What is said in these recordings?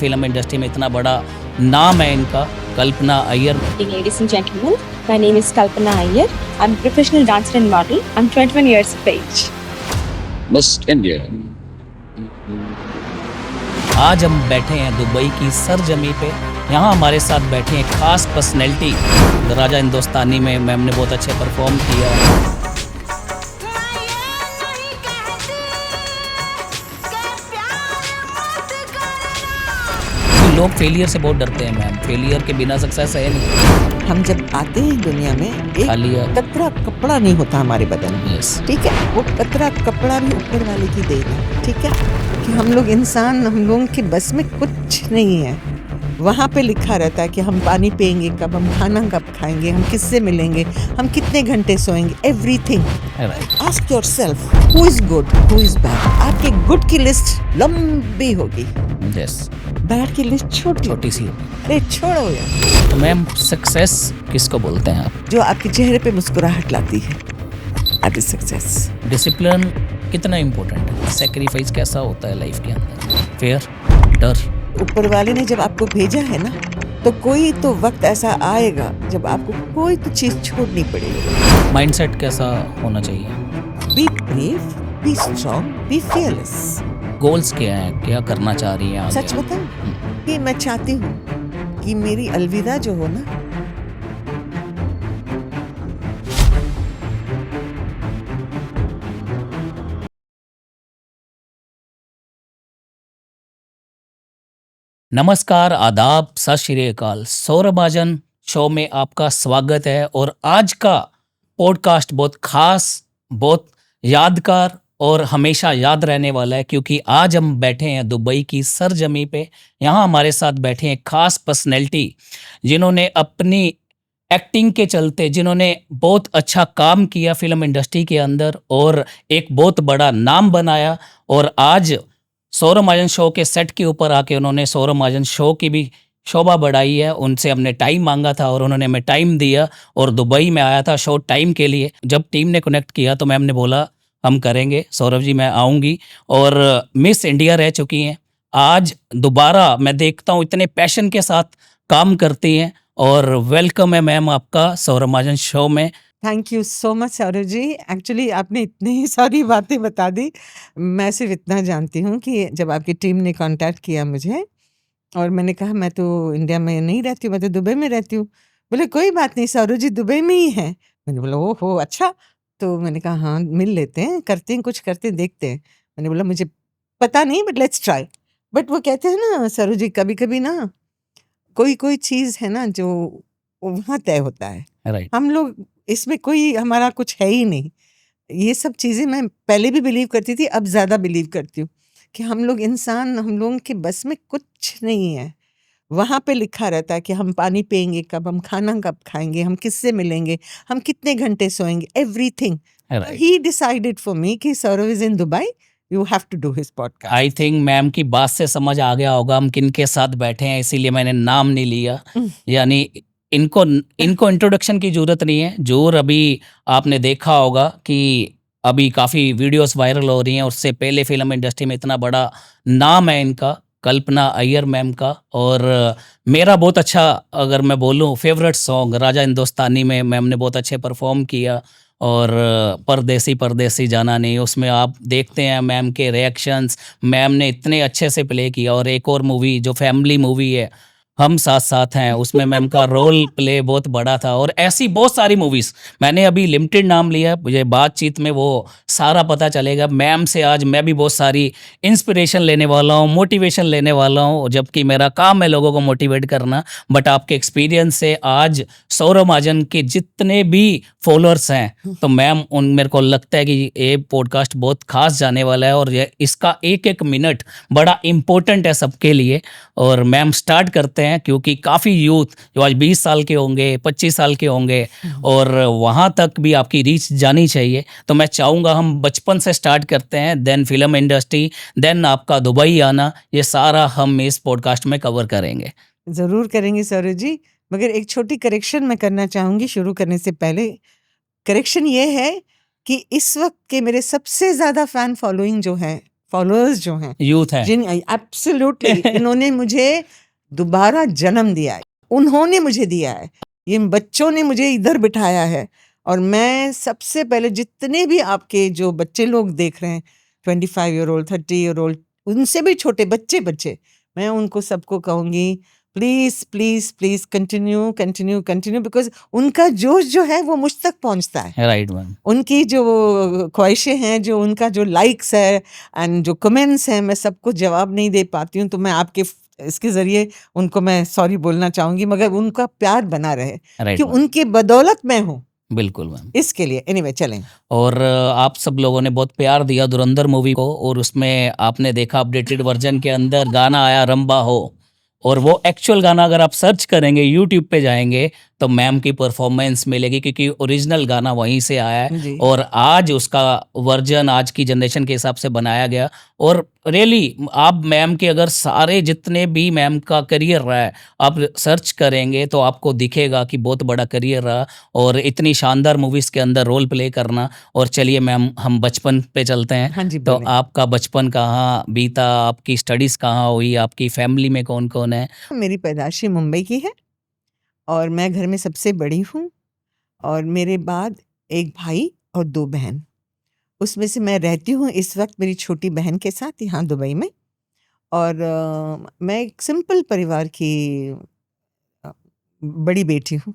Film industry में इतना बड़ा नाम है इनका, कल्पना Iyer. Ladies and gentlemen, my name is Kalpana Iyer. I'm a professional dancer and model. I'm 21 years of age. Miss India. आज हम बैठे हैं दुबई की सरजमी पे। यहाँ हमारे साथ बैठे हैं खास पर्सनैलिटी। राजा हिंदुस्तानी में मैम ने बहुत अच्छे परफॉर्म किया। लोग फेलियर से बहुत डरते हैं मैम, फेलियर के बिना सक्सेस है नहीं। हम जब आते हैं दुनिया में एक कतरा कपड़ा नहीं होता हमारे बदन में, ठीक है, वो कतरा कपड़ा भी ऊपर वाले की देन है, ठीक है, कि हम लोग इंसान, हम लोगों के बस में कुछ नहीं है। वहाँ पे लिखा रहता है कि हम पानी पिएंगे कब, हम खाना कब खाएंगे, हम किससे मिलेंगे, हम कितने घंटे सोएंगे, everything. Ask yourself who is good, who is bad. आपके गुड की लिस्ट लंबी होगी, बैड की लिस्ट छोटी सी। अरे छोड़ो यार। तो मैम सक्सेस किसको बोलते हैं आप? जो आपके चेहरे पे मुस्कुराहट लाती है, दैट इज सक्सेस। डिसिप्लिन कितना इम्पोर्टेंट है, सेक्रीफाइस कैसा होता है लाइफ के अंदर, फेयर, डर। ऊपर वाले ने जब आपको भेजा है ना, तो कोई तो वक्त ऐसा आएगा जब आपको कोई तो चीज छोड़नी पड़ेगी। माइंडसेट कैसा होना चाहिए? Be brave, B strong, be fearless. Goals क्या हैं, क्या करना चाह रही हैं आगे? सच बताऊं कि मैं चाहती हूँ कि मेरी अलविदा जो हो ना, नमस्कार, आदाब, सत श्री अकाल। सौरभ महाजन शो में आपका स्वागत है। और आज का पॉडकास्ट बहुत खास, बहुत यादगार और हमेशा याद रहने वाला है, क्योंकि आज हम बैठे हैं दुबई की सरजमी पे। यहाँ हमारे साथ बैठे हैं खास पर्सनैलिटी, जिन्होंने अपनी एक्टिंग के चलते, जिन्होंने बहुत अच्छा काम किया फिल्म इंडस्ट्री के अंदर और एक बहुत बड़ा नाम बनाया। और आज सौरभ महाजन शो के सेट के ऊपर आके उन्होंने सौरभ महाजन शो की भी शोभा बढ़ाई है। उनसे हमने टाइम मांगा था और उन्होंने हमें टाइम दिया, और दुबई में आया था शो टाइम के लिए। जब टीम ने कनेक्ट किया तो मैम ने बोला हम करेंगे, सौरभ जी मैं आऊँगी। और मिस इंडिया रह चुकी हैं। आज दोबारा मैं देखता हूँ इतने पैशन के साथ काम करती हैं। और वेलकम है मैम आपका सौरभ महाजन शो में। Thank you so much Saurabh ji. Actually आपने इतनी सारी बातें बता दी। मैं सिर्फ इतना जानती हूँ कि जब आपकी टीम ने कांटेक्ट किया मुझे और मैंने कहा मैं तो इंडिया में नहीं रहती हूँ, मैं तो दुबई में रहती हूँ। बोले कोई बात नहीं, सौरभ जी दुबई में ही हैं। मैंने बोला ओहो अच्छा। तो मैंने कहा हाँ मिल लेते हैं, करते हैं, कुछ करते हैं, देखते हैं। मैंने बोला मुझे पता नहीं बट लेट्स ट्राई। बट वो कहते हैं ना सौरभ जी, कभी कभी ना कोई चीज़ है ना जो वहाँ तय होता है। राइट। हम लोग इसमें कोई हमारा कुछ है ही नहीं। ये सब चीज़ें मैं पहले भी बिलीव करती थी, अब ज़्यादा बिलीव करती हूँ कि हम लोग इंसान, हम लोगों के बस में कुछ नहीं है। वहाँ पे लिखा रहता है कि हम पानी पिएंगे कब, हम खाना कब खाएंगे, हम किससे मिलेंगे, हम कितने घंटे सोएंगे, everything. He decided for me कि Saurabh is in Dubai, you have to do his podcast. I think ma'am की बात से समझ आ गया होगा हम किन के साथ बैठे हैं, इसीलिए मैंने नाम नहीं लिया। यानी इनको इंट्रोडक्शन की जरूरत नहीं है। जोर अभी आपने देखा होगा कि अभी काफ़ी वीडियोस वायरल हो रही हैं। उससे पहले फिल्म इंडस्ट्री में इतना बड़ा नाम है इनका, कल्पना अय्यर मैम का। और मेरा बहुत अच्छा, अगर मैं बोलूँ, फेवरेट सॉन्ग राजा हिंदुस्तानी में मैम ने बहुत अच्छे परफॉर्म किया। और परदेसी परदेसी जाना नहीं, उसमें आप देखते हैं मैम के रिएक्शंस, मैम ने इतने अच्छे से प्ले किया। और एक और मूवी जो फैमिली मूवी है, हम साथ साथ हैं, उसमें मैम का रोल प्ले बहुत बड़ा था। और ऐसी बहुत सारी मूवीज़, मैंने अभी लिमिटेड नाम लिया, मुझे बातचीत में वो सारा पता चलेगा। मैम से आज मैं भी बहुत सारी इंस्पिरेशन लेने वाला हूँ, मोटिवेशन लेने वाला हूँ, जबकि मेरा काम है लोगों को मोटिवेट करना। बट आपके एक्सपीरियंस से आज सौरभ महाजन के जितने भी फॉलोअर्स हैं, तो मैम उन मेरे को लगता है कि ये पॉडकास्ट बहुत खास जाने वाला है। और इसका एक एक मिनट बड़ा इम्पोर्टेंट है सबके लिए। और मैम स्टार्ट करते हैं, क्योंकि काफ़ी यूथ जो आज 20 साल के होंगे, 25 साल के होंगे, और वहाँ तक भी आपकी रीच जानी चाहिए। तो मैं चाहूँगा हम बचपन से स्टार्ट करते हैं, देन फिल्म इंडस्ट्री, देन आपका दुबई आना, ये सारा हम इस पॉडकास्ट में कवर करेंगे। ज़रूर करेंगे सौरभ जी। मगर एक छोटी करेक्शन मैं करना चाहूँगी शुरू करने से पहले। करेक्शन ये है कि इस वक्त के मेरे सबसे ज़्यादा फ़ैन फॉलोइंग जो है फॉलोअर्स जो हैं, यूथ है। जिन एब्सोल्युटली इन्होंने मुझे दोबारा जन्म दिया है, उन्होंने मुझे दिया है, ये बच्चों ने मुझे इधर बिठाया है। और मैं सबसे पहले जितने भी आपके जो बच्चे लोग देख रहे हैं, 25 ईयर ओल्ड, 30 ईयर ओल्ड, उनसे भी छोटे बच्चे, मैं उनको सबको कहूँगी please please please continue continue continue, because उनका जोश जो है वो मुझ तक पहुंचता है। Right ma'am. उनकी जो ख्वाहिशें हैं, जो उनका जो लाइक्स है एंड जो कमेंट्स हैं, मैं सबको जवाब नहीं दे पाती हूँ, तो मैं आपके इसके जरिए उनको मैं सॉरी बोलना चाहूंगी, मगर उनका प्यार बना रहे कि उनकी बदौलत मैं हूँ। बिल्कुल मैम। इसके लिए एनीवे चलें। और आप सब लोगों ने बहुत प्यार दिया धुरंधर मूवी को, और उसमें आपने देखा अपडेटेड वर्जन के अंदर गाना आया रंबा हो, और वो एक्चुअल गाना अगर आप सर्च करेंगे यूट्यूब पे जाएंगे तो मैम की परफॉर्मेंस मिलेगी, क्योंकि ओरिजिनल गाना वहीं से आया है जी। और आज उसका वर्जन आज की जनरेशन के हिसाब से बनाया गया। और रियली आप मैम के अगर सारे जितने भी मैम का करियर रहा है आप सर्च करेंगे तो आपको दिखेगा कि बहुत बड़ा करियर रहा, और इतनी शानदार मूवीज़ के अंदर रोल प्ले करना। और चलिए मैम हम बचपन पे चलते हैं। हाँ जी, तो बोलें। आपका बचपन कहाँ बीता, आपकी स्टडीज़ कहाँ हुई, आपकी फैमिली में कौन कौन है? मेरी पैदाइश मुंबई की है और मैं घर में सबसे बड़ी हूँ, और मेरे बाद एक भाई और 2 बहन। उसमें से मैं रहती हूँ इस वक्त मेरी छोटी बहन के साथ यहाँ दुबई में। और मैं एक सिंपल परिवार की बड़ी बेटी हूँ।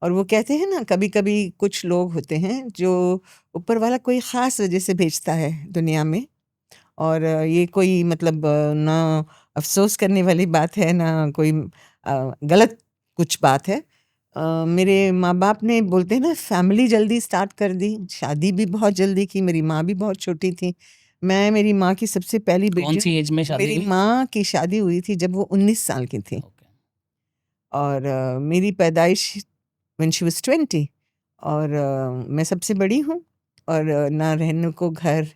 और वो कहते हैं ना, कभी कभी कुछ लोग होते हैं जो ऊपर वाला कोई ख़ास वजह से भेजता है दुनिया में, और ये कोई मतलब ना अफसोस करने वाली बात है, ना कोई गलत कुछ बात है। मेरे माँ बाप ने, बोलते हैं ना, फैमिली जल्दी स्टार्ट कर दी, शादी भी बहुत जल्दी की। मेरी माँ भी बहुत छोटी थी। मैं मेरी माँ की सबसे पहली कौन बेटी। सी एज में शादी मेरी हुई? माँ की शादी हुई थी जब वो 19 साल की थी, ओके। और मेरी पैदाइश व्हेन शी वाज 20। और मैं सबसे बड़ी हूँ, और ना रहने को घर,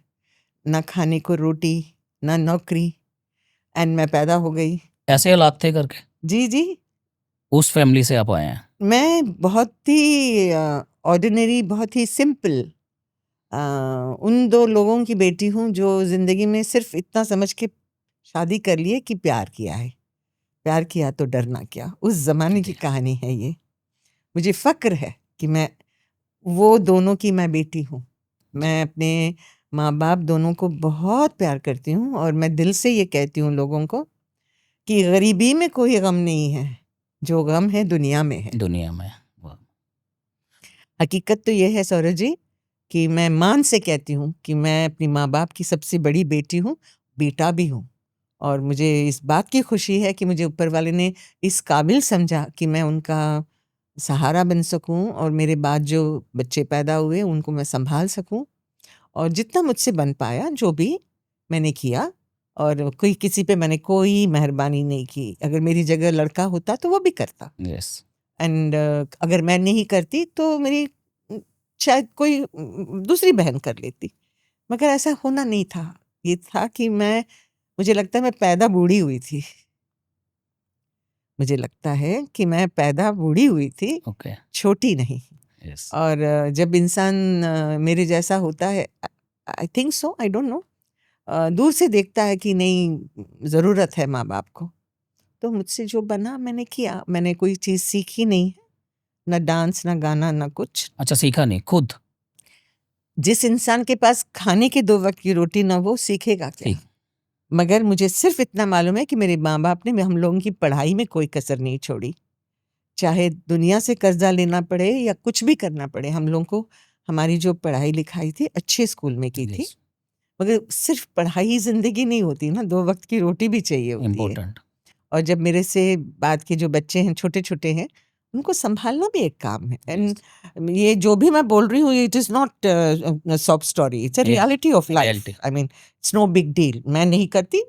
ना खाने को रोटी, ना नौकरी, एंड मैं पैदा हो गई। ऐसे हालात थे करके जी जी। उस फैमिली से आप आए हैं? मैं बहुत ही ऑर्डिनरी, बहुत ही सिंपल उन 2 लोगों की बेटी हूँ जो ज़िंदगी में सिर्फ इतना समझ के शादी कर लिए कि प्यार किया है। प्यार किया तो डरना क्या, उस ज़माने की कहानी है ये। मुझे फ़क्र है कि मैं वो दोनों की मैं बेटी हूँ। मैं अपने माँ-बाप दोनों को बहुत प्यार करती हूँ, और मैं दिल से ये कहती हूँ लोगों को कि गरीबी में कोई गम नहीं है, जो गम है दुनिया में है। दुनिया में। वाह। हकीकत तो ये है सौरभ जी कि मैं मान से कहती हूँ कि मैं अपनी माँ-बाप की सबसे बड़ी बेटी हूँ, बेटा भी हूँ। और मुझे इस बात की खुशी है कि मुझे ऊपर वाले ने इस काबिल समझा कि मैं उनका सहारा बन सकूं, और मेरे बाद जो बच्चे पैदा हुए उनको मैं संभाल सकूं, और जितना मुझसे बन पाया जो भी मैंने किया। और कोई किसी पे मैंने कोई मेहरबानी नहीं की। अगर मेरी जगह लड़का होता तो वो भी करता, यस। एंड अगर मैं नहीं करती तो मेरी शायद कोई दूसरी बहन कर लेती, मगर ऐसा होना नहीं था। ये था कि मुझे लगता है मैं पैदा बूढ़ी हुई थी। मुझे लगता है कि मैं पैदा बूढ़ी हुई थी, ओके। छोटी नहीं। यस। और जब इंसान मेरे जैसा होता है, I think so, I don't know, दूर से देखता है कि नहीं ज़रूरत है माँ बाप को, तो मुझसे जो बना मैंने किया। मैंने कोई चीज़ सीखी नहीं, ना डांस, ना गाना, ना कुछ। अच्छा, सीखा नहीं खुद? जिस इंसान के पास खाने के 2 वक्त की रोटी ना, वो सीखेगा क्या? ठीक। मगर मुझे सिर्फ इतना मालूम है कि मेरे माँ बाप ने हम लोगों की पढ़ाई में कोई कसर नहीं छोड़ी। चाहे दुनिया से कर्जा लेना पड़े या कुछ भी करना पड़े, हम लोगों को हमारी जो पढ़ाई लिखाई थी अच्छे स्कूल में की थी। Yes, मगर सिर्फ पढ़ाई ही जिंदगी नहीं होती ना, 2 वक्त की रोटी भी चाहिए होती है। important. और जब मेरे से बाद के जो बच्चे हैं, छोटे छोटे हैं, उनको संभालना भी एक काम है। एंड ये जो भी मैं बोल रही हूँ, it is not soft story, it's a Yeah, reality of life. reality. I mean it's no big deal. मैं नहीं करती,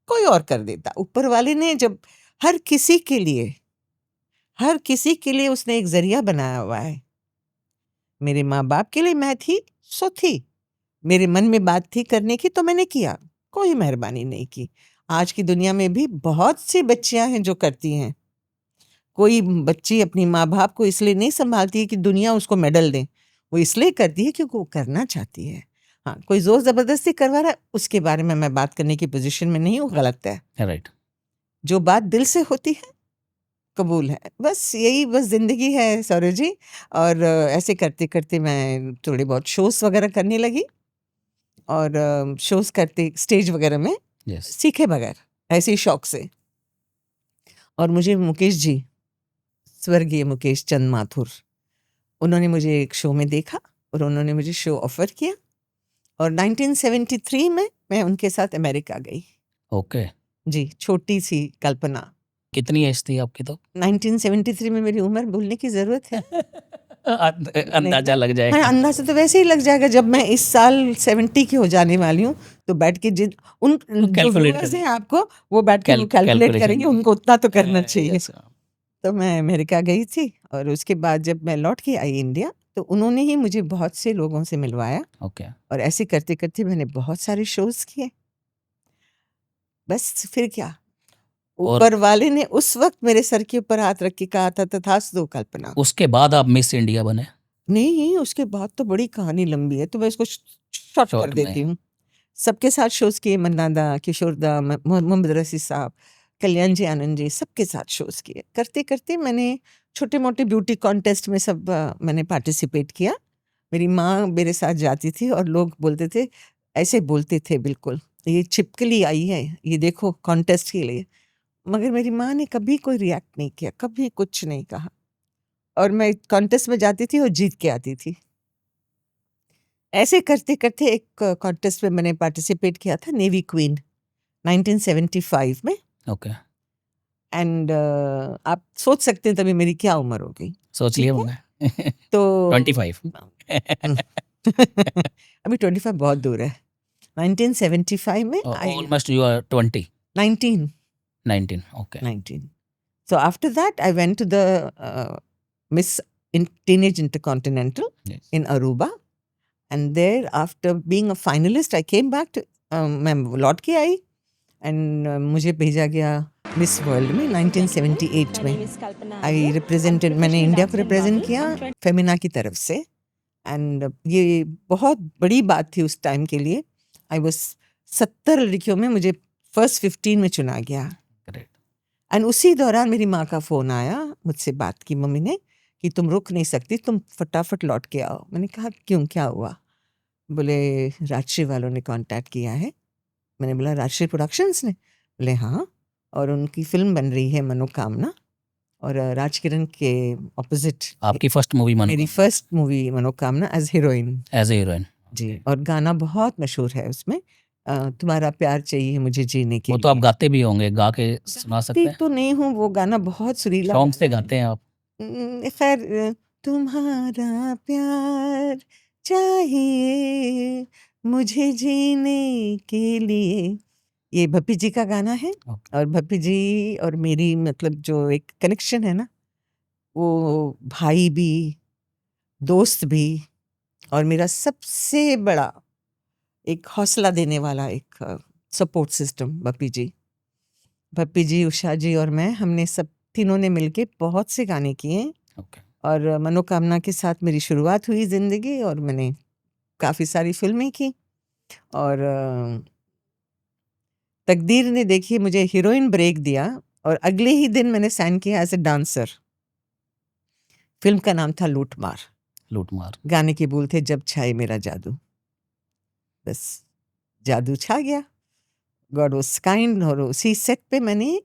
कोई और कर देता। ऊपर वाले ने जब हर किसी के लिए उसने एक जरिया बनाया हुआ है। मेरे माँ बाप के लिए मैं थी सो थी, मेरे मन में बात थी करने की तो मैंने किया, कोई मेहरबानी नहीं की। आज की दुनिया में भी बहुत सी बच्चियां हैं जो करती हैं। कोई बच्ची अपनी माँ बाप को इसलिए नहीं संभालती है कि दुनिया उसको मेडल दे, वो इसलिए करती है क्योंकि वो करना चाहती है। हाँ, कोई जोर जबरदस्ती करवा रहा है उसके बारे में मैं बात करने की पोजीशन में नहीं हूँ, गलत है। राइट। जो बात दिल से होती है कबूल है, बस यही बस जिंदगी है सौरभ जी। और ऐसे करते करते मैं थोड़े बहुत शोज वगैरह करने लगी, और शोज करते स्टेज वगैरह में यस। सीखे बगैर ऐसे ही शौक से। और मुझे मुकेश जी, स्वर्गीय मुकेश चंद माथुर, उन्होंने मुझे एक शो में देखा और उन्होंने मुझे शो ऑफर किया, और 1973 में मैं उनके साथ अमेरिका गई। ओके। जी, छोटी सी कल्पना। कितनी एज थी आपकी तो? 1973 में मेरी उम्र भूलने की जरूरत है? अंदाजा लग हाँ, जाएगा। अंदाजा तो वैसे ही लग जाएगा। जब मैं इस साल 70 की हो जाने वाली हूँ तो बैठ के जिन उन जो कैलकुलेट viewers करिए। हैं आपको वो बैठ के कैलकुलेट कैलकुलेशन करेंगे, उनको उतना तो करना चाहिए। यस। तो मैं अमेरिका गई थी, और उसके बाद जब मैं लौट के आई इंडिया तो उन्होंने ही मुझे बहुत से लोगों से मिलवाया, ओके। और ऐसे करते करते मैंने बहुत सारे शोज किए। बस फिर क्या, और ऊपर वाले ने उस वक्त मेरे सर के ऊपर हाथ रख के कहा था तथास्तु कल्पना। उसके बाद आप मिस इंडिया बने? नहीं, उसके बाद तो बड़ी कहानी लंबी है, तो मैं इसको शॉर्ट कर शॉर्ट में। देती हूँ। सबके साथ शोज किए, मन्ना दा, किशोर दा, मोहम्मद रफी साहब, कल्याण जी, आनंद जी, सबके साथ शोज किए। करते करते मैंने छोटे मोटे ब्यूटी कॉन्टेस्ट में सब मैंने पार्टिसिपेट किया। मेरी माँ मेरे साथ जाती थी और लोग बोलते थे, ऐसे बोलते थे बिल्कुल, ये छिपकली आई है, ये देखो कॉन्टेस्ट के लिए। मगर मेरी माँ ने कभी कोई रिएक्ट नहीं किया, कभी कुछ नहीं कहा, और मैं कॉन्टेस्ट में जाती थी और जीत के आती थी। ऐसे करते करते एक कॉन्टेस्ट में मैंने पार्टिसिपेट किया था, नेवी क्वीन 1975 में। ओके। एंड आप सोच सकते हैं तभी मेरी क्या उम्र हो गई। सोच लिया मैंने। तो 25। अभी 25 बहुत दूर है। 1975 में almost you are 20। 19। Okay. 19. So after that, I went to the Miss Teenage Intercontinental Yes. in Aruba, and there, after being a finalist, I came back to मैं लौट के आई, एंड मुझे भेजा गया मिस वर्ल्ड में 1978 में। आई रिप्रेजेंटेड, मैंने India को रिप्रेजेंट किया फेमिना की तरफ से, एंड ये बहुत बड़ी बात थी उस टाइम के लिए। आई वाज 70 लड़कियों में मुझे फर्स्ट 15 में चुना गया। Great. एंड उसी दौरान मेरी माँ का फ़ोन आया, मुझसे बात की मम्मी ने कि तुम रुक नहीं सकती, तुम फटाफट लौट के आओ। मैंने कहा क्यों, क्या हुआ? बोले राजश्री वालों ने कांटेक्ट किया है। मैंने बोला राजश्री प्रोडक्शंस ने? बोले हाँ, और उनकी फिल्म बन रही है मनोकामना, और राजकिरण के ऑपोजिट आपकी फर्स्ट मूवी मेरी first movie Manokamna as heroine. As a heroine. जी, और गाना बहुत मशहूर है उसमें, तुम्हारा प्यार चाहिए मुझे जीने के वो लिए। तो आप गाते भी होंगे, गा के सुना सकते हैं? तो नहीं हूँ, वो गाना बहुत सुरीला सॉन्ग से गाते हैं आप? खैर, तुम्हारा प्यार चाहिए मुझे जीने के लिए, ये भप्पी जी का गाना है। और भप्पी जी और मेरी मतलब जो एक कनेक्शन है ना, वो भाई भी, दोस्त भी, और मेरा सबसे बड़ा एक हौसला देने वाला एक सपोर्ट सिस्टम भप्पी जी। भप्पी जी, उषा जी और मैं, हमने सब तीनों ने मिलके बहुत से गाने किए। ओके। और मनोकामना के साथ मेरी शुरुआत हुई ज़िंदगी, और मैंने काफ़ी सारी फिल्में की, और तकदीर ने देखिए मुझे हीरोइन ब्रेक दिया, और अगले ही दिन मैंने साइन किया एज ए डांसर। फिल्म का नाम था लूटमार। लूटमार। गाने के बोल थे जब छाए मेरा जादू। बस जादू छा गया, गॉड वाज काइंड। और उसी सेट पे मैंने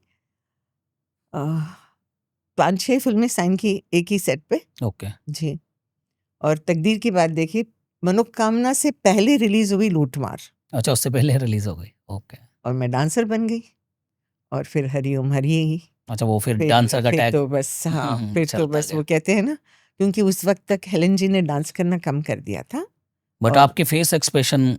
5-6 फिल्में साइन की एक ही सेट पे। ओके। जी, और तकदीर की बात देखिए, मनोकामना से पहले रिलीज हुई लूटमार, अच्छा, उससे पहले रिलीज हो गई। ओके। और मैं डांसर बन गई, और फिर हरिओम हरि। अच्छा, वो फिर डांसर का फिर टैग। तो बस, हाँ, फिर तो चलता बस गया। वो कहते हैं ना, क्योंकि उस वक्त तक हेलन जी ने डांस करना कम कर दिया था। बट और- आपके फेस एक्सप्रेशन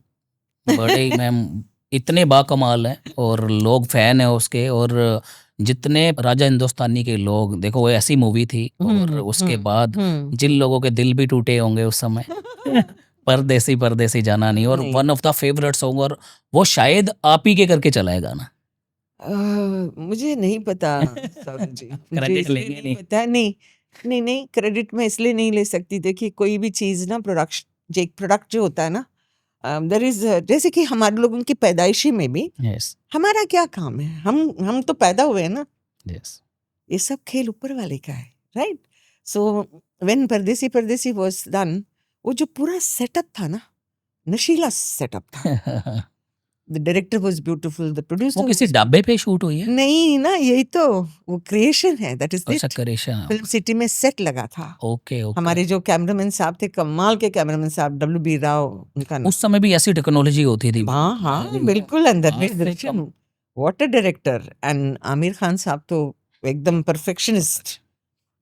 बड़े ही मैम इतने बाकमाल हैं, और लोग फैन है उसके। और जितने राजा हिंदुस्तानी के लोग, देखो वो ऐसी मूवी थी, और उसके बाद जिन लोगों के दिल भी टूटे होंगे उस समय, परदेसी परदेसी जाना नहीं, और नहीं। One of the favourite song, और वो शायद आप ही के करके चला है गाना। मुझे नहीं पता सौरभ जी, मुझे Credit इसलिए लेंगे नहीं नहीं। पता। नहीं, क्रेडिट मैं इसलिए नहीं ले सकती। देखिए, कोई भी चीज़ ना, प्रोडक्शन, एक प्रोडक्ट जो होता है ना, देयर इज, जैसे कि हमारे लोगों की पैदाइशी में भी यस हमारा क्या काम है, हम तो पैदा हुए हैं ना, यस ये सब खेल ऊपर वाले का है, राइट? सो व्हेन परदेसी परदेसी वाज डन, वो जो पूरा सेटअप था ना, नशीला सेटअप था। The director was beautiful, the वो प्रोड्यूसर किसी ढाबे पे शूट हुई है? नहीं ना, यही तो वो क्रिएशन है, दैट इज अच्छा इट। करेशन। फिल्म सिटी में सेट लगा था। Okay okay. हमारे जो कैमरामैन साहब थे, कमाल के कैमरामैन साहब, WB राव उनका नाम। उस समय भी ऐसी टेक्नोलॉजी होती थी? हाँ हाँ बिल्कुल, अंदर आज में से दर्शन, कम- water director. And Aamir Khan साहब तो एकदम परफेक्शनिस्ट,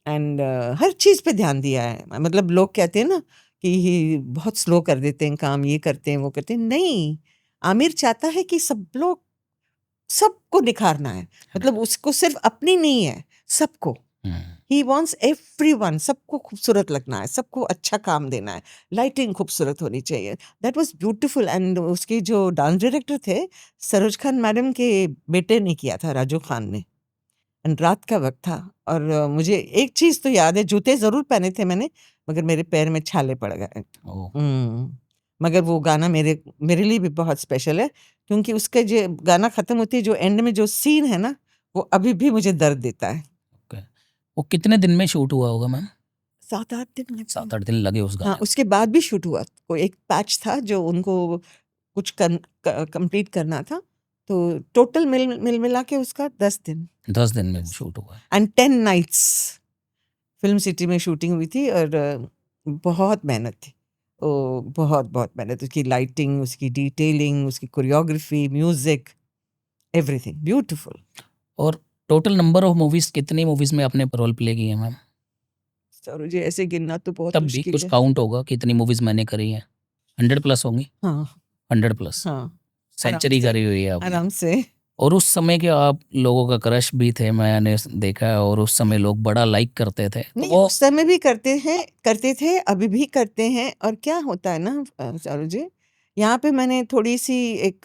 एंड हर चीज पे ध्यान दिया है। मतलब लोग कहते हैं ना कि बहुत स्लो कर देते हैं काम, ये करते हैं वो करते हैं, नहीं, आमिर चाहता है कि सब लोग, सबको निखारना है। मतलब उसको सिर्फ अपनी नहीं है, सबको। ही वॉन्ट्स एवरीवन, सबको खूबसूरत लगना है, सबको अच्छा काम देना है, लाइटिंग खूबसूरत होनी चाहिए। That was beautiful. एंड उसके जो डांस डायरेक्टर थे, सरोज खान मैडम के बेटे ने किया था, राजू खान ने। एंड रात का वक्त था, और मुझे एक चीज तो याद है, जूते जरूर पहने थे मैंने, मगर मेरे पैर में छाले पड़ गए। मगर वो गाना मेरे मेरे लिए भी बहुत स्पेशल है, क्योंकि उसका जो गाना खत्म होती है, जो एंड में जो सीन है ना, वो अभी भी मुझे दर्द देता है। वो कितने दिन में शूट हुआ होगा मैम? 7-8 दिन लगे। 7-8 दिन लगे उस हाँ, गाने उसके बाद भी शूट हुआ। कोई एक पैच था जो उनको कुछ कंप्लीट करना था, तो टोटल मिल मिला के उसका 10 दिन। को? 10 दिन में शूट हुआ। एंड 10 नाइट्स फिल्म सिटी में शूटिंग हुई थी, और बहुत मेहनत थी। बहुत बहुत मेहनत, उसकी लाइटिंग, उसकी डिटेलिंग, उसकी कोरियोग्राफी, म्यूजिक, एवरीथिंग ब्यूटीफुल। और टोटल नंबर ऑफ मूवीज, कितनी मूवीज में आपने रोल प्ले किए मैम? सर मुझे ऐसे गिनना तो बहुत तब भी मुश्किल कुछ है। काउंट होगा कितनी मूवीज मैंने करी है? 100 प्लस होंगी। हाँ 100 प्लस हाँ, सेंचुरी आराम से, करी हुई है आपने। आराम से। और उस समय के आप लोगों का क्रश भी थे, मैंने देखा है, और उस समय लोग बड़ा लाइक करते थे। तो नहीं, वो उस समय भी करते थे, अभी भी करते हैं। और क्या होता है ना चारू जी, यहाँ पे मैंने थोड़ी सी एक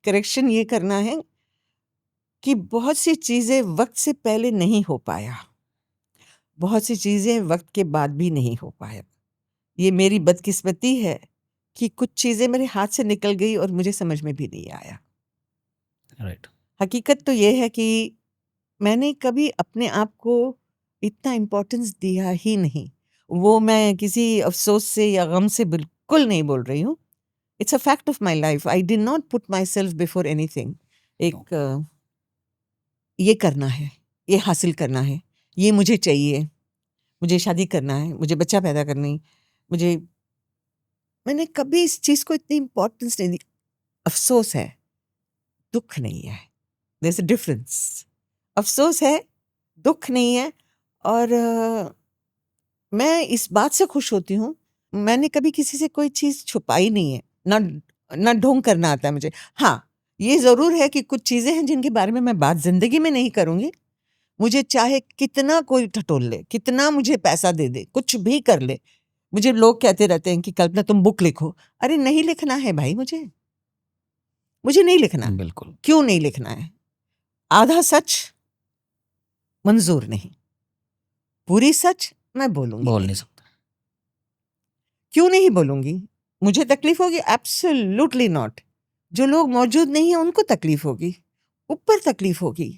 करेक्शन ये करना है कि बहुत सी चीजें वक्त से पहले नहीं हो पाया, बहुत सी चीजें वक्त के बाद भी नहीं हो पाया। ये मेरी बदकिस्मती है कि कुछ चीजें मेरे हाथ से निकल गई और मुझे समझ में भी नहीं आया। राइट। हकीकत तो ये है कि मैंने कभी अपने आप को इतना इम्पोर्टेंस दिया ही नहीं। वो मैं किसी अफसोस से या गम से बिल्कुल नहीं बोल रही हूँ। It's a fact of my life. I did not put my self before anything. एक ये करना है, ये हासिल करना है, ये मुझे चाहिए, मुझे शादी करना है, मुझे बच्चा पैदा करना है, मुझे, मैंने कभी इस चीज़ को इतनी इम्पोर्टेंस नहीं दी। अफसोस है, दुख नहीं है। There is a difference. अफसोस है, दुख नहीं है। और मैं इस बात से खुश होती हूँ, मैंने कभी किसी से कोई चीज़ छुपाई नहीं है, ना ढोंग करना आता है मुझे। हाँ, ये ज़रूर है कि कुछ चीज़ें हैं जिनके बारे में मैं बात ज़िंदगी में नहीं करूँगी। मुझे चाहे कितना कोई ठटोल ले, कितना मुझे पैसा दे दे, कुछ भी कर ले, मुझे लोग कहते रहते हैं कि कल्पना तुम बुक लिखो। अरे नहीं लिखना है भाई, मुझे नहीं लिखना। बिल्कुल। क्यों नहीं लिखना है? आधा सच मंजूर नहीं, पूरी सच मैं बोलूंगी बोल नहीं सकता। क्यों नहीं बोलूंगी? मुझे तकलीफ होगी? Absolutely not. जो लोग मौजूद नहीं है उनको तकलीफ होगी, ऊपर तकलीफ होगी।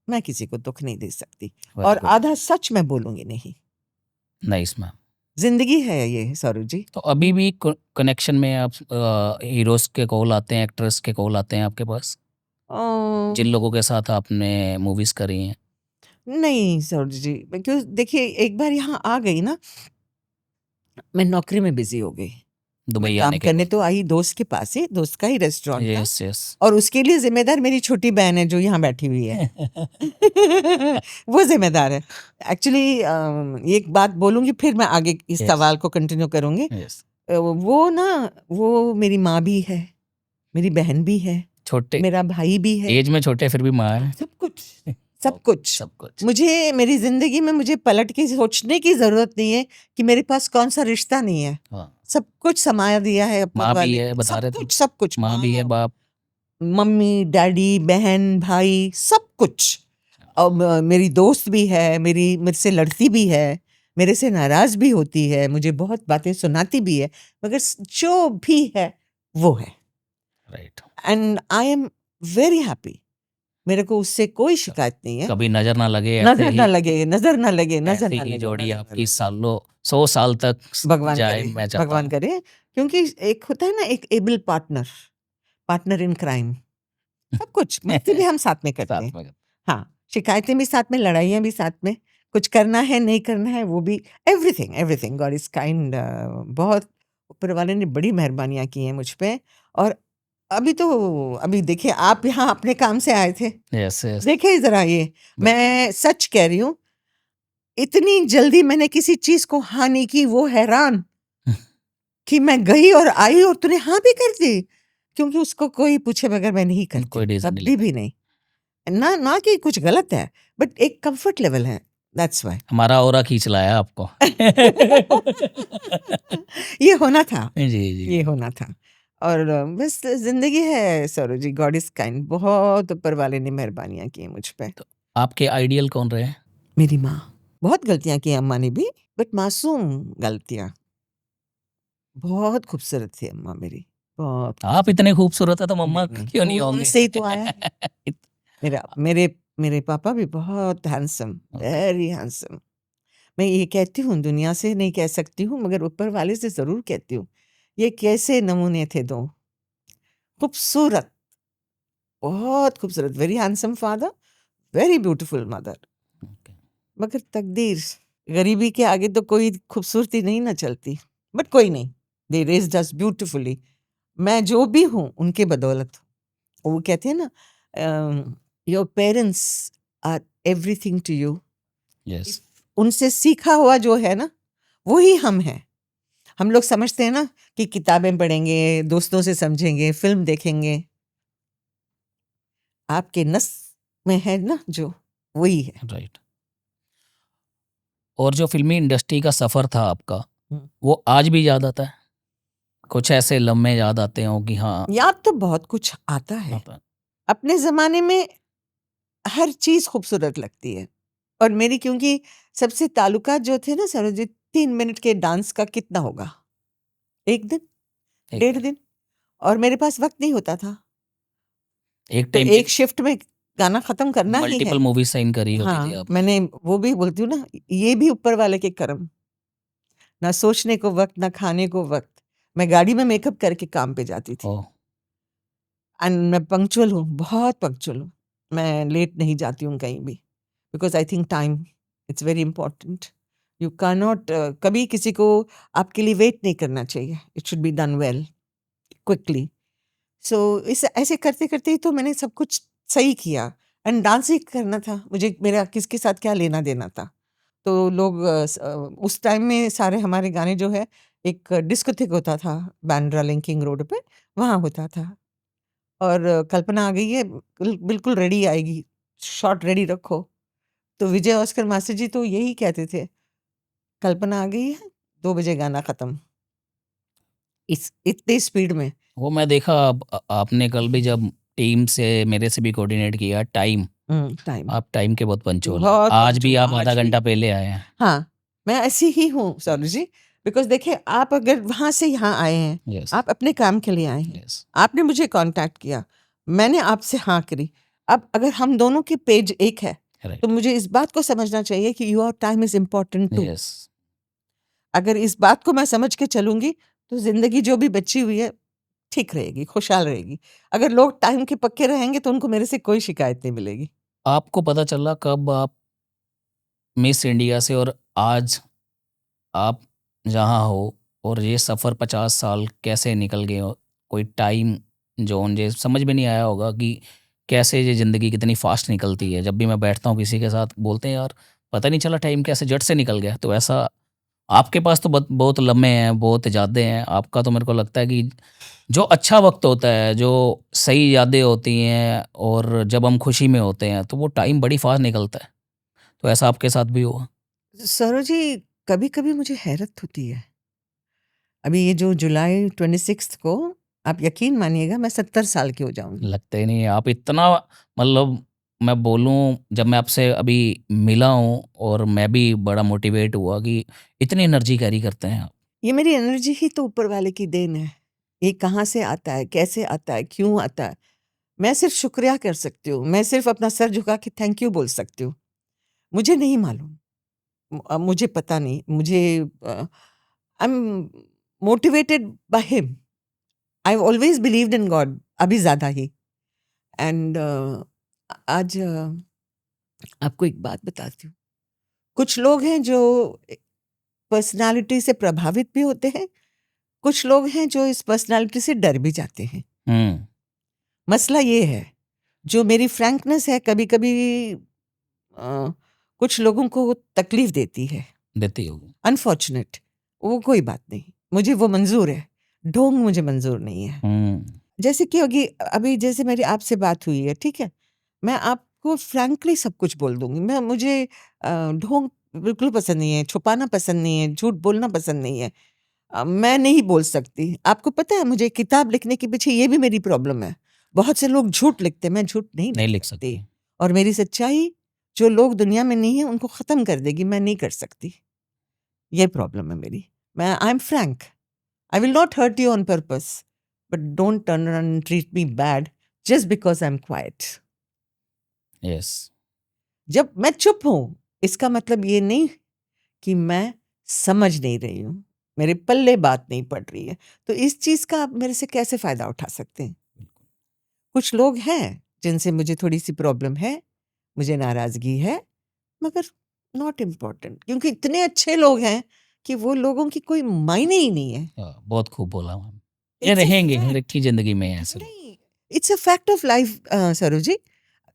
मैं किसी को दुख नहीं दे सकती, और आधा सच मैं बोलूंगी नहीं। Nice ma'am. जिंदगी है ये सौरभ जी। तो अभी भी कनेक्शन में आप हीरोज के कॉल आते हैं, एक्ट्रेस के कॉल आते हैं आपके पास, जिन लोगों के साथ आपने मूवीज करी हैं? नहीं सौरभ जी, क्यों, देखिए एक बार यहाँ आ गई ना, मैं नौकरी में बिजी हो गई। दुबई काम आने के करने तो आई दोस्त के पास ही, दोस्त का ही रेस्टोरेंट था, यस यस। और उसके लिए जिम्मेदार मेरी छोटी बहन है जो यहाँ बैठी हुई है। वो जिम्मेदार है एक्चुअली। एक बात बोलूंगी, फिर मैं आगे इस Yes. सवाल को कंटिन्यू करूंगी। यस। वो ना, वो मेरी माँ भी है, मेरी बहन भी है, छोटे मेरा भाई भी है, एज में छोटे फिर भी माँ है। सब कुछ, सब कुछ। सब कुछ। मुझे मेरी जिंदगी में मुझे पलट के सोचने की जरूरत नहीं है कि मेरे पास कौन सा रिश्ता नहीं है। हाँ। सब कुछ समाया दिया है ऊपर माँ भी वाले। है, बता रहे थे। सब कुछ माँ भी है, बाप, मम्मी डैडी बहन भाई सब कुछ। और मेरी दोस्त भी है, मेरे से लड़ती भी है, मेरे से नाराज भी होती है, मुझे बहुत बातें सुनाती भी है, मगर जो भी है वो है। Right. And I am very happy, मेरे को उससे कोई शिकायत नहीं है। कभी नजर ना लगे, ऐसे नजर ना ही लगे, नजर ना लगे, नजर ऐसी ना ही लगे, जोड़ी नजर ना आपकी लगे। सालों 100 साल तक भगवान जाए, करे, मैं चाहता भगवान हूँ। करे, क्योंकि एक होता है ना एक able partner, partner in crime, सब कुछ मस्ती भी हम साथ में करते हैं। साथ में हाँ, शिकायतें भी साथ में, लड़ाइयाँ भी साथ में, कुछ करना है नहीं करना है वो भी, everything everything God is kind. बहुत ऊपर वाले ने बड़ी मेहरबानियाँ की हैं मुझ पे। और अभी देखिए, आप यहाँ अपने काम से आए थे, यस यस देखिए जरा ये, मैं सच कह रही हूँ, इतनी जल्दी मैंने किसी चीज को हाँ नहीं की, वो हैरान कि मैं गई और आई और तूने हाँ भी कर दी, क्योंकि उसको कोई पूछे बगैर मैं नहीं कोई करती, रीजन नहीं कभी भी नहीं। ना ना कि कुछ गलत है, बट एक कंफर्ट लेवल है, दैट्स व्हाई। हमारा ऑरा खींच लाया आपको। ये होना था, जी जी। ये होना था। और बस जिंदगी है Saroj ji, God is kind, बहुत ऊपर वाले ने मेहरबानियां की हैं मुझ पे। तो आपके आइडियल कौन रहे? मेरी माँ, बहुत गलतियां की अम्मा ने भी, बट मासूम गलतियां, बहुत खूबसूरत थी अम्मा मेरी, बहुत आप इतने खूबसूरत है तो मम्मा नहीं, क्यों नहीं होंगे? उनसे ही तो आया है। मेरा मेरे मेरे पापा भी बहुत हैंडसम, वेरी हैंडसम। मैं ये कहती हूँ, दुनिया से नहीं कह सकती हूँ, मगर ऊपर वाले से जरूर कहती हूँ, ये कैसे नमूने थे दो, खूबसूरत, बहुत खूबसूरत, very handsome father, very beautiful mother. Okay. मगर तकदीर, गरीबी के आगे तो कोई खूबसूरती नहीं ना चलती, बट कोई नहीं, दे रेज्ड अस ब्यूटीफुली। मैं जो भी हूँ उनके बदौलत हूँ। वो कहते हैं ना, your parents are everything to you. Yes. उनसे सीखा हुआ जो है ना, वही हम हैं। हम लोग समझते हैं ना कि किताबें पढ़ेंगे, दोस्तों से समझेंगे, फिल्म देखेंगे, आपके नस में है ना जो, वही है। राइट। और जो फिल्मी इंडस्ट्री का सफर था आपका, हम्म। वो आज भी याद आता है? कुछ ऐसे लम्हे याद आते हो कि हाँ याद तो बहुत कुछ आता है। आता है। अपने जमाने में हर चीज खूबसूरत लगती है। और मेरी क्योंकि सबसे ताल्लुकात जो थे ना सरोजी, 3 मिनट के डांस का कितना होगा, एक दिन, एक 1.5 दिन, और मेरे पास वक्त नहीं होता था, एक तो टाइम एक शिफ्ट में गाना खत्म करना ही है। मल्टीपल मूवी साइन करी होती थी हाँ, आप। मैंने वो भी बोलती हूँ ना, ये भी ऊपर वाले के कर्म, ना सोचने को वक्त, ना खाने को वक्त। मैं गाड़ी में मेकअप करके काम पे जाती थी, ओह एंड मैं पंक्चुअल हूँ, बहुत पंक्चुअल हूँ, मैं लेट नहीं जाती हूँ कहीं भी, because I think time it's very important. You can not, कभी किसी को आपके लिए वेट नहीं करना चाहिए, it should be done well, quickly. So इस ऐसे करते करते ही तो मैंने सब कुछ सही किया, एंड डांस ही करना था मुझे, मेरा किसके साथ क्या लेना देना था। तो लोग उस टाइम में सारे हमारे गाने जो है, एक डिस्कोथेक होता था बांद्रा लिंकिंग रोड पे, वहाँ होता था। और कल्पना आ गई है, बिल्कुल रेडी आएगी, शॉट रेडी रखो। तो विजय ऑस्कर मास्टर जी तो यही कहते थे, कल्पना आ गई है, 2 बजे गाना खत्म, इस इतने स्पीड में। वो मैं देखा आपने कल भी जब टीम से मेरे से भी कोऑर्डिनेट किया टाइम, टाइम आप टाइम के बहुत पंचुअल हैं। बहुत आज भी पंक्चुअल, आप आधा आज भी। घंटा पहले आए हैं। हाँ, मैं ऐसी ही हूँ सौरभ जी, बिकॉज देखिए, आप अगर वहां से यहाँ आए हैं, यस आप अपने काम के लिए आए हैं, यस आपने मुझे कांटेक्ट किया, मैंने आपसे हाँ करी। अब अगर हम दोनों के पेज एक है, तो राइट मुझे इस बात को समझना चाहिए कि your time is important to. Yes. अगर इस बात को मैं समझ के चलूंगी, तो जिंदगी जो भी बची हुई है ठीक रहेगी, खुशहाल रहेगी। अगर लोग टाइम के पक्के रहेंगे, तो उनको मेरे से कोई शिकायत नहीं मिलेगी। आपको पता चला कब आप मिस इंडिया से और आज आप जहाँ हो, और ये सफ़र 50 साल कैसे निकल गए हो? कोई टाइम ज़ोन ये समझ में नहीं आया होगा कि कैसे ये ज़िंदगी कितनी फ़ास्ट निकलती है। जब भी मैं बैठता हूँ किसी के साथ, बोलते हैं यार पता नहीं चला टाइम कैसे झट से निकल गया। तो ऐसा आपके पास तो बहुत लम्हे हैं, बहुत ज़्यादा हैं। आपका तो मेरे को लगता है कि जो अच्छा वक्त होता है, जो सही यादें होती हैं, और जब हम खुशी में होते हैं तो वो टाइम बड़ी फास्ट निकलता है। तो ऐसा आपके साथ भी हुआ? सरोज जी, कभी कभी मुझे हैरत होती है। अभी ये जो जुलाई 26 को, आप यकीन मानिएगा, मैं 70 साल की हो जाऊंगी। लगता ही नहीं है आप इतना, मतलब मैं बोलूँ, जब मैं आपसे अभी मिला हूँ और मैं भी बड़ा मोटिवेट हुआ कि इतनी एनर्जी कैरी करते हैं आप। ये मेरी एनर्जी ही तो ऊपर वाले की देन है। ये कहाँ से आता है, कैसे आता है, क्यों आता है, मैं सिर्फ शुक्रिया कर सकती हूँ, मैं सिर्फ अपना सर झुका के थैंक यू बोल सकती हूँ। मुझे नहीं मालूम, मुझे पता नहीं, मुझे I am motivated by him. I always believed in God, अभी ज़्यादा ही। एंड आज आपको एक बात बताती हूँ, कुछ लोग हैं जो पर्सनालिटी से प्रभावित भी होते हैं, कुछ लोग हैं जो इस पर्सनालिटी से डर भी जाते हैं। मसला ये है, जो मेरी फ्रैंकनेस है कभी कभी कुछ लोगों को तकलीफ देती होगी। अनफॉर्चुनेट, वो कोई बात नहीं, मुझे वो मंजूर है, ढोंग मुझे मंजूर नहीं है। जैसे कि होगी अभी, जैसे मेरी आपसे बात हुई है, ठीक है, मैं आपको फ्रैंकली सब कुछ बोल दूंगी। मुझे ढोंग बिल्कुल पसंद नहीं है, छुपाना पसंद नहीं है, झूठ बोलना पसंद नहीं है। मैं नहीं बोल सकती। आपको पता है, मुझे किताब लिखने के पीछे ये भी मेरी प्रॉब्लम है। बहुत से लोग झूठ लिखते, मैं झूठ नहीं लिख सकती। और मेरी सच्चाई जो लोग दुनिया में नहीं है उनको खत्म कर देगी, मैं नहीं कर सकती। ये प्रॉब्लम है मेरी। मैं I am frank, I will not hurt you on purpose, but don't turn around and treat me bad just because I am quiet. Yes, जब मैं चुप हूं, इसका मतलब ये नहीं कि मैं समझ नहीं रही हूं, मेरे पल्ले बात नहीं पड़ रही है। तो इस चीज का आप मेरे से कैसे फायदा उठा सकते हैं? कुछ लोग हैं जिनसे मुझे थोड़ी सी प्रॉब्लम है, मुझे नाराजगी है, मगर नॉट इम्पोर्टेंट, क्योंकि इतने अच्छे लोग हैं कि वो लोगों की कोई मायने ही नहीं है। बहुत खूब बोला मैम। ये रहेंगे हर एक की जिंदगी में ऐसे। नहीं, it's a fact of life. Saroj ji,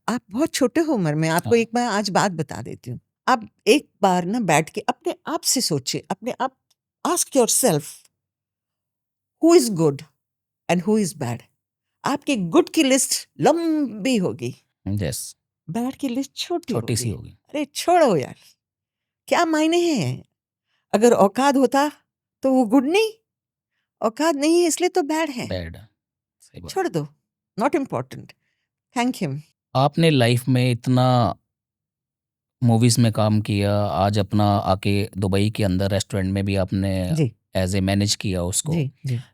आप बहुत छोटे हो उम्र में, आपको एक बार आज बात बता देती हूँ। आप एक बार ना बैठ के अपने आप से सोचिए, अपने आप, ask yourself who is good and who is bad. आपकी गुड की लिस्ट लंबी होगी, यस, बैड की लिस्ट छोटी सी होगी। अरे छोड़ो यार, क्या मायने हैं? अगर औकात होता तो वो गुड नहीं, औकात नहीं है इसलिए तो बैड है, छोड़ दो, नॉट इम्पोर्टेंट। Thank him. आपने लाइफ में इतना मूवीज में काम किया, आज अपना आके दुबई के अंदर रेस्टोरेंट में भी आपने एज ए मैनेज किया उसको।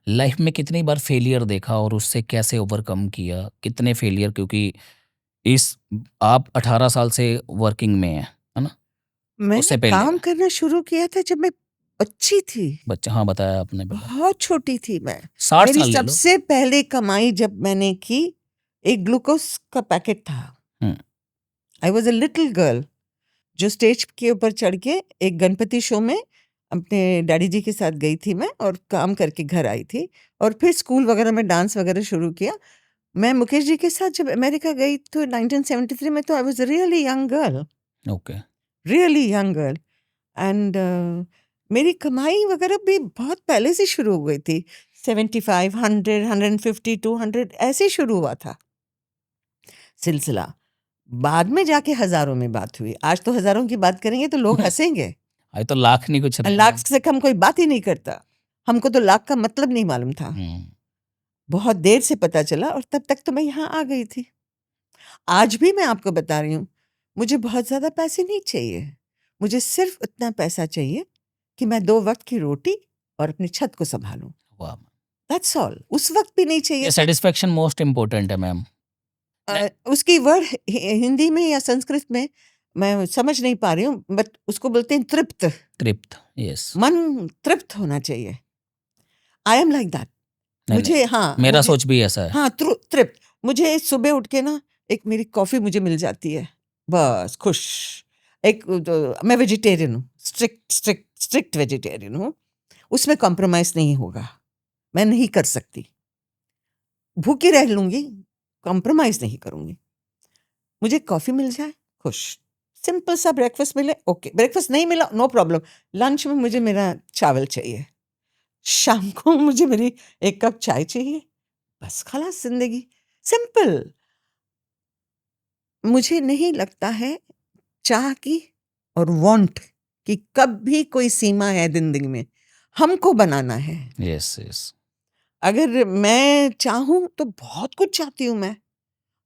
लाइफ में कितनी बार फेलियर देखा और उससे कैसे ओवरकम किया? कितने फेलियर, क्योंकि इस आप 18 साल से वर्किंग में है ना? मैंने काम करना शुरू किया था जब मैं बच्ची थी। बच्चा, हाँ बताया आपने, बहुत छोटी थी मैं। 60 साल। मेरी सबसे पहले कमाई जब मैंने की, एक ग्लूकोज का पैकेट था। I was a little girl जो स्टेज के ऊपर चढ़ के एक गणपति शो में अपने डैडी जी के साथ गई थी मैं, और काम करके घर आई थी, और फिर स्कूल वगैरह में डांस वगैरह शुरू किया। मैं मुकेश जी के साथ जब अमेरिका गई तो 1973 में, तो I was really young girl. Okay, really young girl. And मेरी कमाई वगैरह भी बहुत पहले से शुरू हो गई थी। 75, 100, 150, 200 ऐसे शुरू हुआ था सिलसिला। बाद में जाके हजारों में बात हुई। आज तो हजारों की बात करेंगे तो लोग हंसेंगे। आज तो लाख नहीं, कुछ लाख से कम कोई बात ही नहीं करता। हमको तो लाख का मतलब नहीं मालूम था। बहुत देर से पता चला, और तब तक तो मैं यहाँ आ गई थी। आज भी मैं आपको बता रही हूँ, मुझे बहुत ज्यादा पैसे नहीं चाहिए, मुझे सिर्फ उतना पैसा चाहिए कि मैं 2 वक्त की रोटी और अपनी छत को संभालूं। That's all. उस वक्त भी नहीं चाहिए। सेटिस्फेक्शन मोस्ट इम्पोर्टेंट है मैम। उसकी वर्ड हिंदी में या संस्कृत में मैं समझ नहीं पा रही हूँ, बट उसको बोलते हैं तृप्त। तृप्त, यस। मन तृप्त होना चाहिए। I am like that. मुझे, हाँ, मेरा सोच भी ऐसा है। हाँ, तृप्त। मुझे सुबह उठ के ना एक मेरी कॉफी मुझे मिल जाती है, बस खुश। एक मैं वेजिटेरियन हूँ, स्ट्रिक्ट वेजिटेरियन हूँ, उसमें कॉम्प्रोमाइज नहीं होगा, मैं नहीं कर सकती। भूखी रह लूंगी, कॉम्प्रोमाइज नहीं करूंगी। मुझे कॉफी मिल जाए, खुश। सिंपल सा ब्रेकफास्ट मिले, ओके। ब्रेकफास्ट नहीं मिला, नो प्रॉब्लम। लंच में मुझे मेरा चावल चाहिए, शाम को मुझे मेरी 1 कप चाय चाहिए, बस खलास, जिंदगी सिंपल। मुझे नहीं लगता है चाह की और वांट की कभी कोई सीमा है जिंदगी में, हमको बनाना है। Yes, yes. अगर मैं चाहूं तो बहुत कुछ चाहती हूं मैं,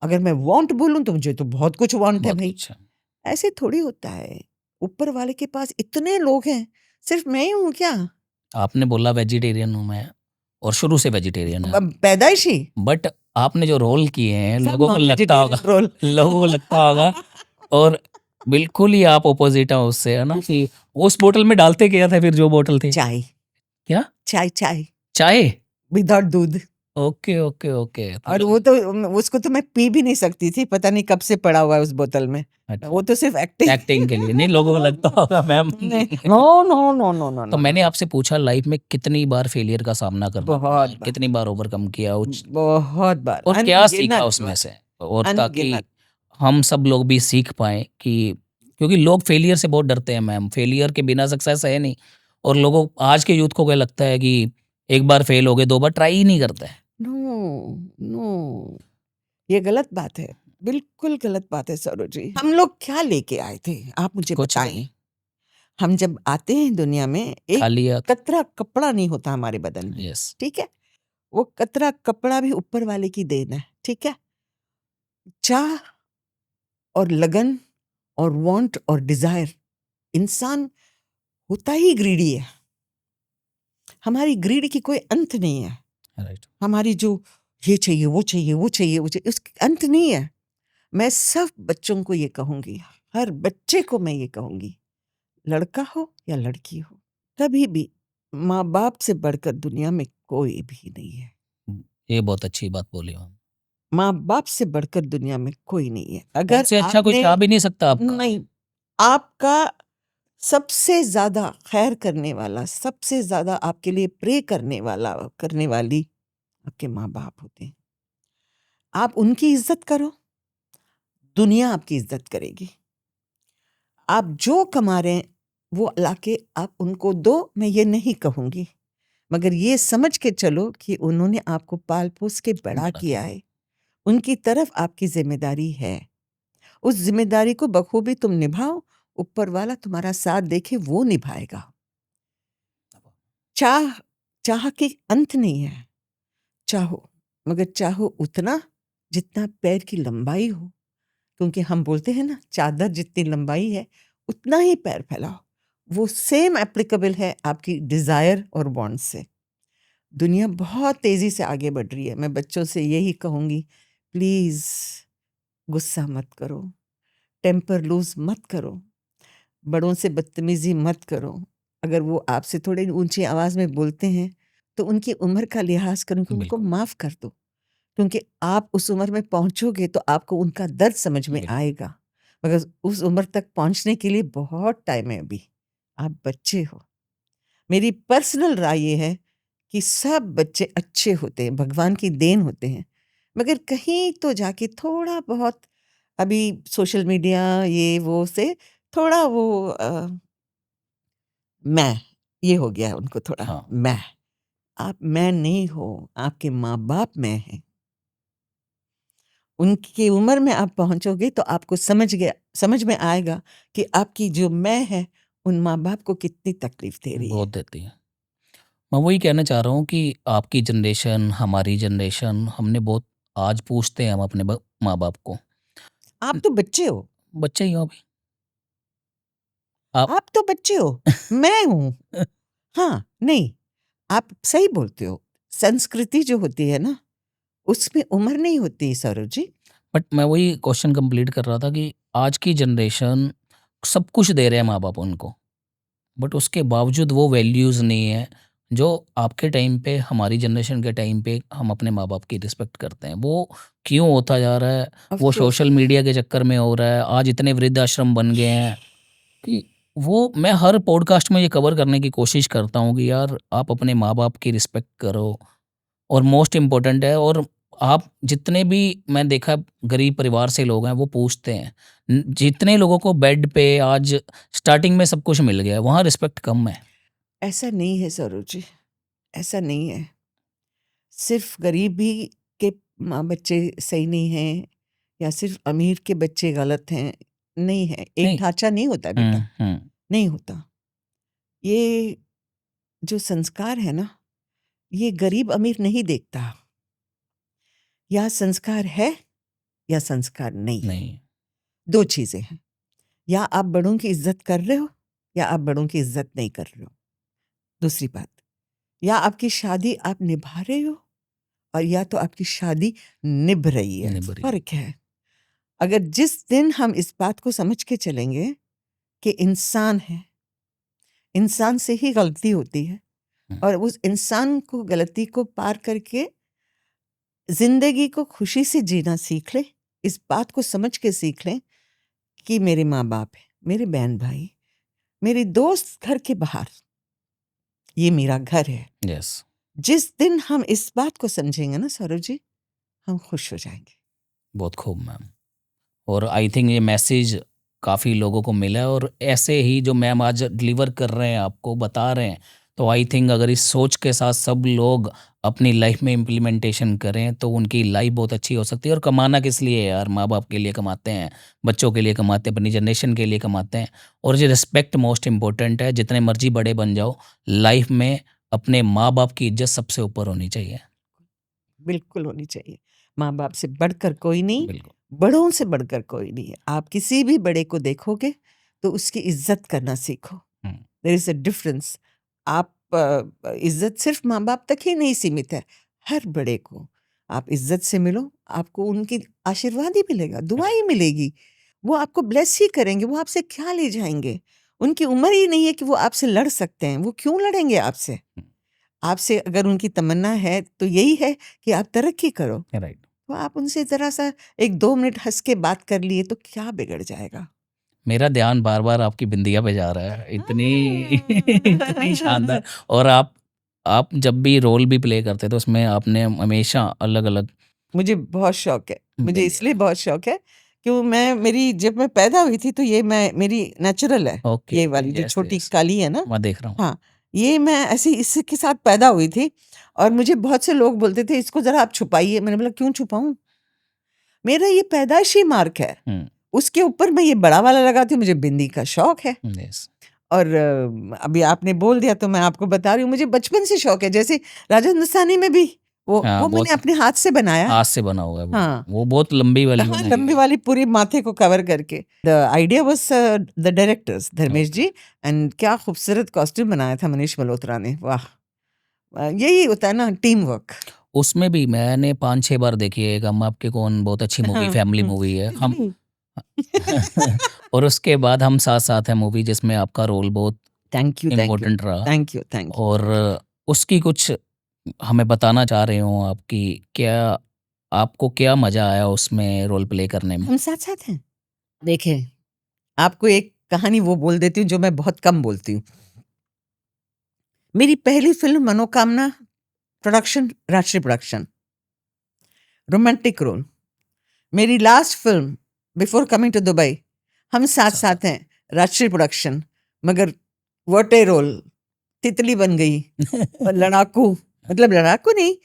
अगर मैं वांट बोलूं तो मुझे तो बहुत कुछ वांट है भाई। ऐसे थोड़ी होता है, ऊपर वाले के पास इतने लोग हैं, सिर्फ मैं ही हूं क्या? आपने बोला वेजिटेरियन हूं मैं, और शुरू से वेजिटेरियन है, पैदाइशी बट आपने जो रोल किए हैं सब लोगों को लगता होगा रोल लोगों को लगता होगा, और बिल्कुल ही आप ऑपोजिट हैं उससे, है ना, कि उस बोतल में डालते क्या था फिर, जो बोतल थी? चाय, क्या? चाय, चाय चाय? विदाउट दूध। Okay okay okay. और वो तो उसको तो मैं पी भी नहीं सकती थी, पता नहीं कब से पड़ा हुआ है उस बोतल में। अच्छा, वो तो सिर्फ एक्टिंग एक्टिंग के लिए नहीं, लोगों को लगता होगा ma'am. No no no no no तो मैंने आपसे पूछा लाइफ में कितनी बार फेलियर का सामना करना पड़ा बहुत है, बार। कितनी बार ओवरकम किया, बहुत बार, और क्या अनगिनत सीखा उसमें बार, से, और ताकि अनगिनत। हम सब लोग भी सीख पाए कि, क्योंकि लोग फेलियर से बहुत डरते हैं मैम, फेलियर के बिना सक्सेस है नहीं, और लोगों आज के यूथ को क्या लगता है कि एक बार फेल हो गए, दो बार ट्राई ही नहीं करते हैं। नो नो, ये गलत बात है, बिल्कुल गलत बात है सरोज जी। हम लोग क्या लेके आए थे, आप मुझे कुछ बताएं। नहीं, हम जब आते हैं दुनिया में, एक खाली कतरा कपड़ा नहीं होता हमारे बदन में, यस, ठीक है? वो कतरा कपड़ा भी ऊपर वाले की देन है, ठीक है? चाह और लगन और वांट और डिजायर, इंसान होता ही ग्रीडी है। हमारी ग्रीड की कोई अंत नहीं है। राइट, हमारी जो ये चाहिए वो चाहिए वो चाहिए वो चाहिए, उसका अंत नहीं है। मैं सब बच्चों को ये कहूंगी, हर बच्चे को मैं ये कहूंगी, लड़का हो या लड़की हो, कभी भी माँ बाप से बढ़कर दुनिया में कोई भी नहीं है। ये बहुत अच्छी बात बोली मैम। माँ बाप से बढ़कर दुनिया में कोई नहीं है। अगर उनसे अच्छा कोई आपने चाह भी नहीं सकता आपका। नहीं, आपका सबसे ज्यादा खैर करने वाला, सबसे ज्यादा आपके लिए प्रे करने वाली आपके माँ बाप होते हैं। आप उनकी इज्जत करो, दुनिया आपकी इज्जत करेगी। आप जो कमा रहे हैं वो लाके आप उनको दो, मैं ये नहीं कहूंगी, मगर ये समझ के चलो कि उन्होंने आपको पाल पोस के बड़ा किया है, उनकी तरफ आपकी जिम्मेदारी है। उस जिम्मेदारी को बखूबी तुम निभाओ, ऊपर वाला तुम्हारा साथ देखे वो निभाएगा। चाह के अंत नहीं है। चाहो, मगर चाहो उतना जितना पैर की लंबाई हो, क्योंकि हम बोलते हैं ना, चादर जितनी लंबाई है उतना ही पैर फैलाओ। वो सेम एप्लीकेबल है आपकी डिजायर और वांट से। दुनिया बहुत तेजी से आगे बढ़ रही है। मैं बच्चों से यही कहूंगी, प्लीज गुस्सा मत करो, टेम्पर लूज मत करो, बड़ों से बदतमीजी मत करो। अगर वो आपसे थोड़ी ऊंची आवाज में बोलते हैं तो उनकी उम्र का लिहाज करो, उनको बिल्कुल। माफ कर दो, क्योंकि आप उस उम्र में पहुंचोगे तो आपको उनका दर्द समझ में बिल्कुल। आएगा, मगर उस उम्र तक पहुंचने के लिए बहुत टाइम है अभी। आप बच्चे हो। मेरी पर्सनल राय ये है कि सब बच्चे अच्छे होते हैं, भगवान की देन होते हैं, मगर कहीं तो जाके थोड़ा बहुत अभी सोशल मीडिया ये वो से थोड़ा वो मैं ये हो गया है उनको थोड़ा। हाँ। मैं, आप मैं नहीं हो, आपके माँ बाप मैं हैं। उनकी उम्र में आप पहुंचोगे तो आपको समझ में आएगा कि आपकी जो मैं है उन माँ बाप को कितनी तकलीफ दे रही है। बहुत देती है। मैं वही कहना चाह रहा हूँ कि आपकी जनरेशन, हमारी जनरेशन, हमने बहुत, आज पूछते हैं हम अपने माँ बाप को, आप तो बच्चे हो, बच्चे ही हो अभी आप। आप तो बच्चे हो, मैं हूं। हाँ, नहीं, आप सही बोलते हो। संस्कृति जो होती है ना, उसमें उम्र नहीं होती सरोज जी। बट मैं वही क्वेश्चन कंप्लीट कर रहा था कि आज की जनरेशन सब कुछ दे रहे हैं माँ बाप उनको, बट उसके बावजूद वो वैल्यूज़ नहीं है जो आपके टाइम पे, हमारी जनरेशन के टाइम पे हम अपने माँ बाप की रिस्पेक्ट करते हैं। वो क्यों होता जा रहा है? Of वो course. सोशल मीडिया के चक्कर में हो रहा है। आज इतने वृद्धाश्रम बन गए हैं कि वो, मैं हर पॉडकास्ट में ये कवर करने की कोशिश करता हूँ कि यार आप अपने माँ बाप की रिस्पेक्ट करो, और मोस्ट इम्पोर्टेंट है। और आप जितने भी, मैं देखा गरीब परिवार से लोग हैं, वो पूछते हैं, जितने लोगों को बेड पे आज स्टार्टिंग में सब कुछ मिल गया, वहाँ रिस्पेक्ट कम है। ऐसा नहीं है सरोज जी, ऐसा नहीं है। सिर्फ गरीबी के माँ बच्चे सही नहीं हैं या सिर्फ अमीर के बच्चे गलत हैं, नहीं है। एक नहीं। ढांचा नहीं होता बेटा, नहीं होता। ये जो संस्कार है ना, ये गरीब अमीर नहीं देखता। या संस्कार है या संस्कार नहीं है। नहीं। दो चीजें हैं, या आप बड़ों की इज्जत कर रहे हो या आप बड़ों की इज्जत नहीं कर रहे हो। दूसरी बात, या आपकी शादी आप निभा रहे हो, और या तो आपकी शादी निभ रही है, निभ रही। फर्क है। अगर जिस दिन हम इस बात को समझ के चलेंगे कि इंसान है, इंसान से ही गलती होती है, और उस इंसान को गलती को पार करके जिंदगी को खुशी से जीना सीख ले, इस बात को समझ के सीख लें कि मेरे माँ बाप है, मेरे बहन भाई, मेरे दोस्त घर के बाहर, ये मेरा घर है। यस, जिस दिन हम इस बात को समझेंगे ना सौरभ जी, हम खुश हो जाएंगे। बहुत खूब मैम। और आई थिंक ये मैसेज काफ़ी लोगों को मिला है, और ऐसे ही जो मैम आज डिलीवर कर रहे हैं, आपको बता रहे हैं, तो आई थिंक अगर इस सोच के साथ सब लोग अपनी लाइफ में इम्प्लीमेंटेशन करें तो उनकी लाइफ बहुत अच्छी हो सकती है। और कमाना किस लिए है यार, माँ बाप के लिए कमाते हैं, बच्चों के लिए कमाते हैं, अपनी जनरेशन के लिए कमाते हैं। और ये रिस्पेक्ट मोस्ट इम्पोर्टेंट है, जितने मर्जी बड़े बन जाओ, लाइफ में अपने माँ बाप की इज्जत सबसे ऊपर होनी चाहिए। बिल्कुल होनी चाहिए, माँ बाप से बढ़कर कोई नहीं, बिल्कुल, बड़ों से बढ़कर कोई नहीं है। आप किसी भी बड़े को देखोगे तो उसकी इज्जत करना सीखो। There is a difference. आप इज्जत सिर्फ माँ बाप तक ही नहीं सीमित है, हर बड़े को आप इज्जत से मिलो, आपको उनकी आशीर्वाद ही मिलेगा, दुआ ही मिलेगी, वो आपको ब्लेस ही करेंगे। वो आपसे क्या ले जाएंगे? उनकी उम्र ही नहीं है कि वो आपसे लड़ सकते हैं, वो क्यों लड़ेंगे आपसे? आपसे अगर उनकी तमन्ना है तो यही है कि आप तरक्की करो, राइट। तो आप उनसे जरा सा 1-2 मिनट हंस के बात कर लिए तो क्या बिगड़ जाएगा? मेरा ध्यान बार बार आपकी बिंदिया पे जा रहा है, इतनी इतनी शानदार। और आप जब भी रोल भी प्ले करते थे उसमें आपने हमेशा अलग अलग मुझे बहुत शौक है, मुझे बिंदिया। इसलिए बहुत शौक है कि जब मैं पैदा हुई थी तो ये मेरी नेचुरल है, ओके, ये वाली जो यस छोटी यस, काली है ना, मैं देख रहा हूँ। हाँ, ये मैं ऐसे इसके साथ पैदा हुई थी। और मुझे बहुत से लोग बोलते थे इसको जरा आप छुपाइए, मैंने बोला क्यों छुपाऊं, मेरा ये पैदाइशी मार्क है, उसके ऊपर मैं ये बड़ा वाला लगाती हूँ, मुझे बिंदी का शौक है। यस, और अभी आपने बोल दिया तो मैं आपको बता रही हूँ, मुझे बचपन से शौक है। जैसे राजा हिंदुस्तानी में भी वो हाँ, मैंने अपने हाथ से बनाया, हाथ से बना हुआ है वो। हाँ, वो बहुत लंबी वाली हाँ, बनाई लंबी है। वाली पूरी माथे को कवर करके। The idea was the directors Dharmesh ji, and क्या खूबसूरत कॉस्ट्यूम बनाया था मनीष मल्होत्रा ने, वाह। यही होता है ना टीम वर्क। उसमें भी मैंने 5-6 बार देखी है। एक हम आपके कौन, बहुत अच्छी मूवी, हाँ, फैमिली मूवी है हम। और उसके बाद हम साथ साथ है मूवी, जिसमें आपका रोल बहुत थैंक यू, इम्पोर्टेंट रहा। Thank you, thank you. और उसकी कुछ हमें बताना चाह रहे हो आप कि क्या आपको क्या मजा आया उसमें रोल प्ले करने में? हम साथ साथ हैं। देखें, आपको एक कहानी वो बोल देती हूँ जो मैं बहुत कम बोलती हूँ। मेरी पहली फिल्म मनोकामना प्रोडक्शन, राष्ट्रीय प्रोडक्शन, रोमांटिक रोल। मेरी last film before coming to Dubai, हम साथ साथ हैं, राष्ट्रीय प्रोडक्शन, मगर व्हाट ए रोल, तितली बन गई और लड़ाकू, मतलब लड़ाकू नहीं,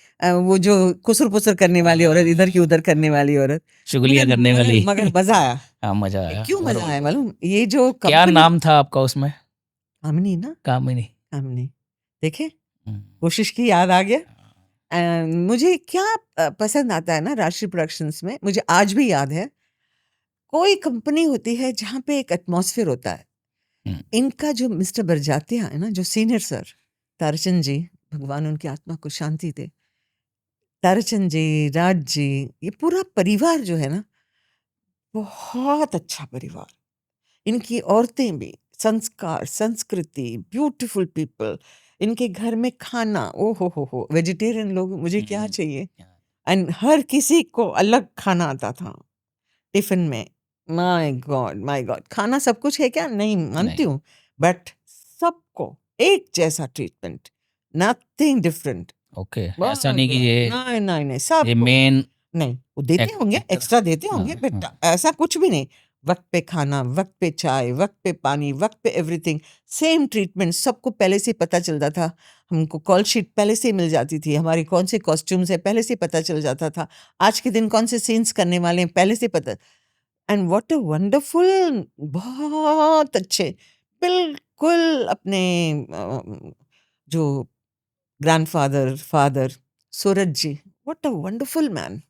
वो जो खुसर पुसर करने वाली औरत, इधर की उधर करने वाली औरत, चुगलियां करने वाली। मगर मजा आया। हाँ, मजा आया। क्यों और मजा आया मालूम? ये जो क्या कंपनी, नाम था आपका उसमें? कामिनी ना, कामिनी। कामिनी, देखे, कोशिश की, याद आ गया। मुझे क्या पसंद आता है ना राष्ट्रीय प्रोडक्शंस में, मुझे आज भी याद है, कोई कंपनी होती है जहाँ पे एक एटमॉस्फेयर होता है। इनका जो मिस्टर बरजातिया है ना, जो सीनियर सर तारचंद जी, भगवान उनकी आत्मा को शांति दे, तारचंद जी, राज जी, ये पूरा परिवार जो है ना, बहुत अच्छा परिवार। इनकी औरतें भी, संस्कार, संस्कृति, ब्यूटीफुल पीपल, इनके घर में खाना, ओ हो, वेजिटेरियन लोग, मुझे क्या चाहिए। एंड हर किसी को अलग खाना आता था टिफिन में। माय गॉड, खाना सब कुछ है क्या? नहीं मानती हूँ, बट सबको एक जैसा ट्रीटमेंट, नथिंग डिफरेंट। ओके, ऐसा नहीं कि ये नहीं, सब ये मेन नहीं, वो देते होंगे, एक्स्ट्रा देते होंगे, बट ऐसा कुछ भी नहीं। वक्त पे खाना, वक्त पे चाय, वक्त पे पानी, वक्त पे एवरीथिंग, सेम ट्रीटमेंट, सबको पहले से पता चलता था। हमको कॉल शीट पहले से मिल जाती थी, हमारे कौन से कॉस्ट्यूम्स है पहले से पता चल जाता था, आज के दिन कौन से सीन्स करने वाले हैं पहले से पता। एंड व्हाट अ वंडरफुल, बहुत अच्छे, बिल्कुल अपने जो grandfather, father Suraj ji, what a wonderful man,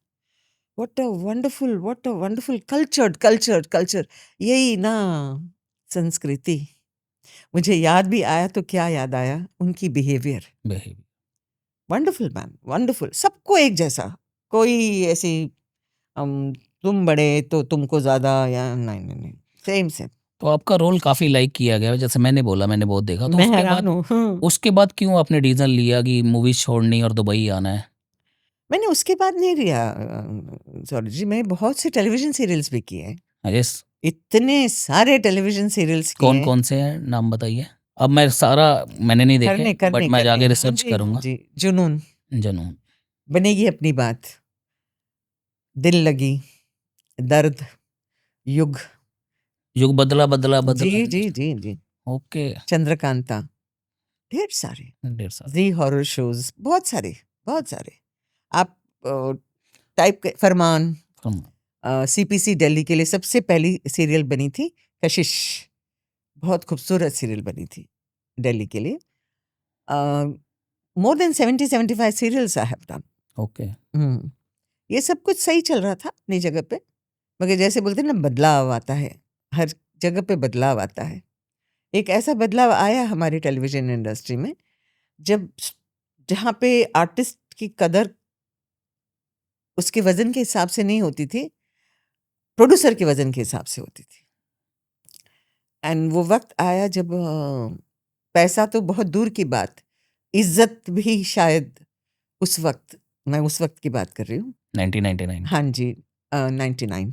what a wonderful culture, यही ना संस्कृति। मुझे याद भी आया तो क्या याद आया, उनकी बिहेवियर, वंडरफुल मैम, वंडरफुल, सबको एक जैसा, कोई ऐसी तुम बड़े तो तुमको ज्यादा, या नहीं नहीं नहीं, सेम सेम। तो आपका रोल काफ़ी लाइक किया गया, जैसे मैंने बोला, मैंने बहुत देखा। तो मैं उसके हैरान बाद हूँ। उसके बाद क्यों आपने डिसीजन लिया कि मूवीज छोड़नी और दुबई आना है? मैंने उसके बाद नहीं लिया सॉरी जी, मैं बहुत से टेलीविजन सीरियल्स भी किए हैं, यस। इतने सारे टेलीविजन सीरियल्स किए कौन हैं। कौन से हैं, नाम बताइए। अब मैं सारा मैंने नहीं देखे, करने बट करने मैं करने जाके हाँ रिसर्च जी, हाँ करूंगा। जी, जुनून, जनून, बनेगी अपनी बात, दिल लगी, दर्द, युग, युग बदला बदला बदला। जी जी जी जी, ओके। चंद्रकांता, ढेर सारे, ढेर सारा। जी हॉरर शोज, बहुत सारे बहुत सारे। आप टाइप फरमान, सीपीसी दिल्ली के लिए सबसे पहली सीरियल बनी थी कशिश, बहुत खूबसूरत सीरियल बनी थी दिल्ली के लिए। More than 70-75 serials I have done. Okay. ये सब कुछ सही चल रहा था अपनी जगह पे, मगर जैसे बोलते हैं ना, बदलाव आता है, हर जगह पे बदलाव आता है। एक ऐसा बदलाव आया हमारी टेलीविजन इंडस्ट्री में, जब जहाँ पे आर्टिस्ट की कदर उसके वजन के हिसाब से नहीं होती थी, प्रोड्यूसर के वजन के हिसाब से होती थी। एंड वो वक्त आया जब पैसा तो बहुत दूर की बात, इज्जत भी शायद उस वक्त, मैं उस वक्त की बात कर रही हूँ, 1999। हाँ जी, 99,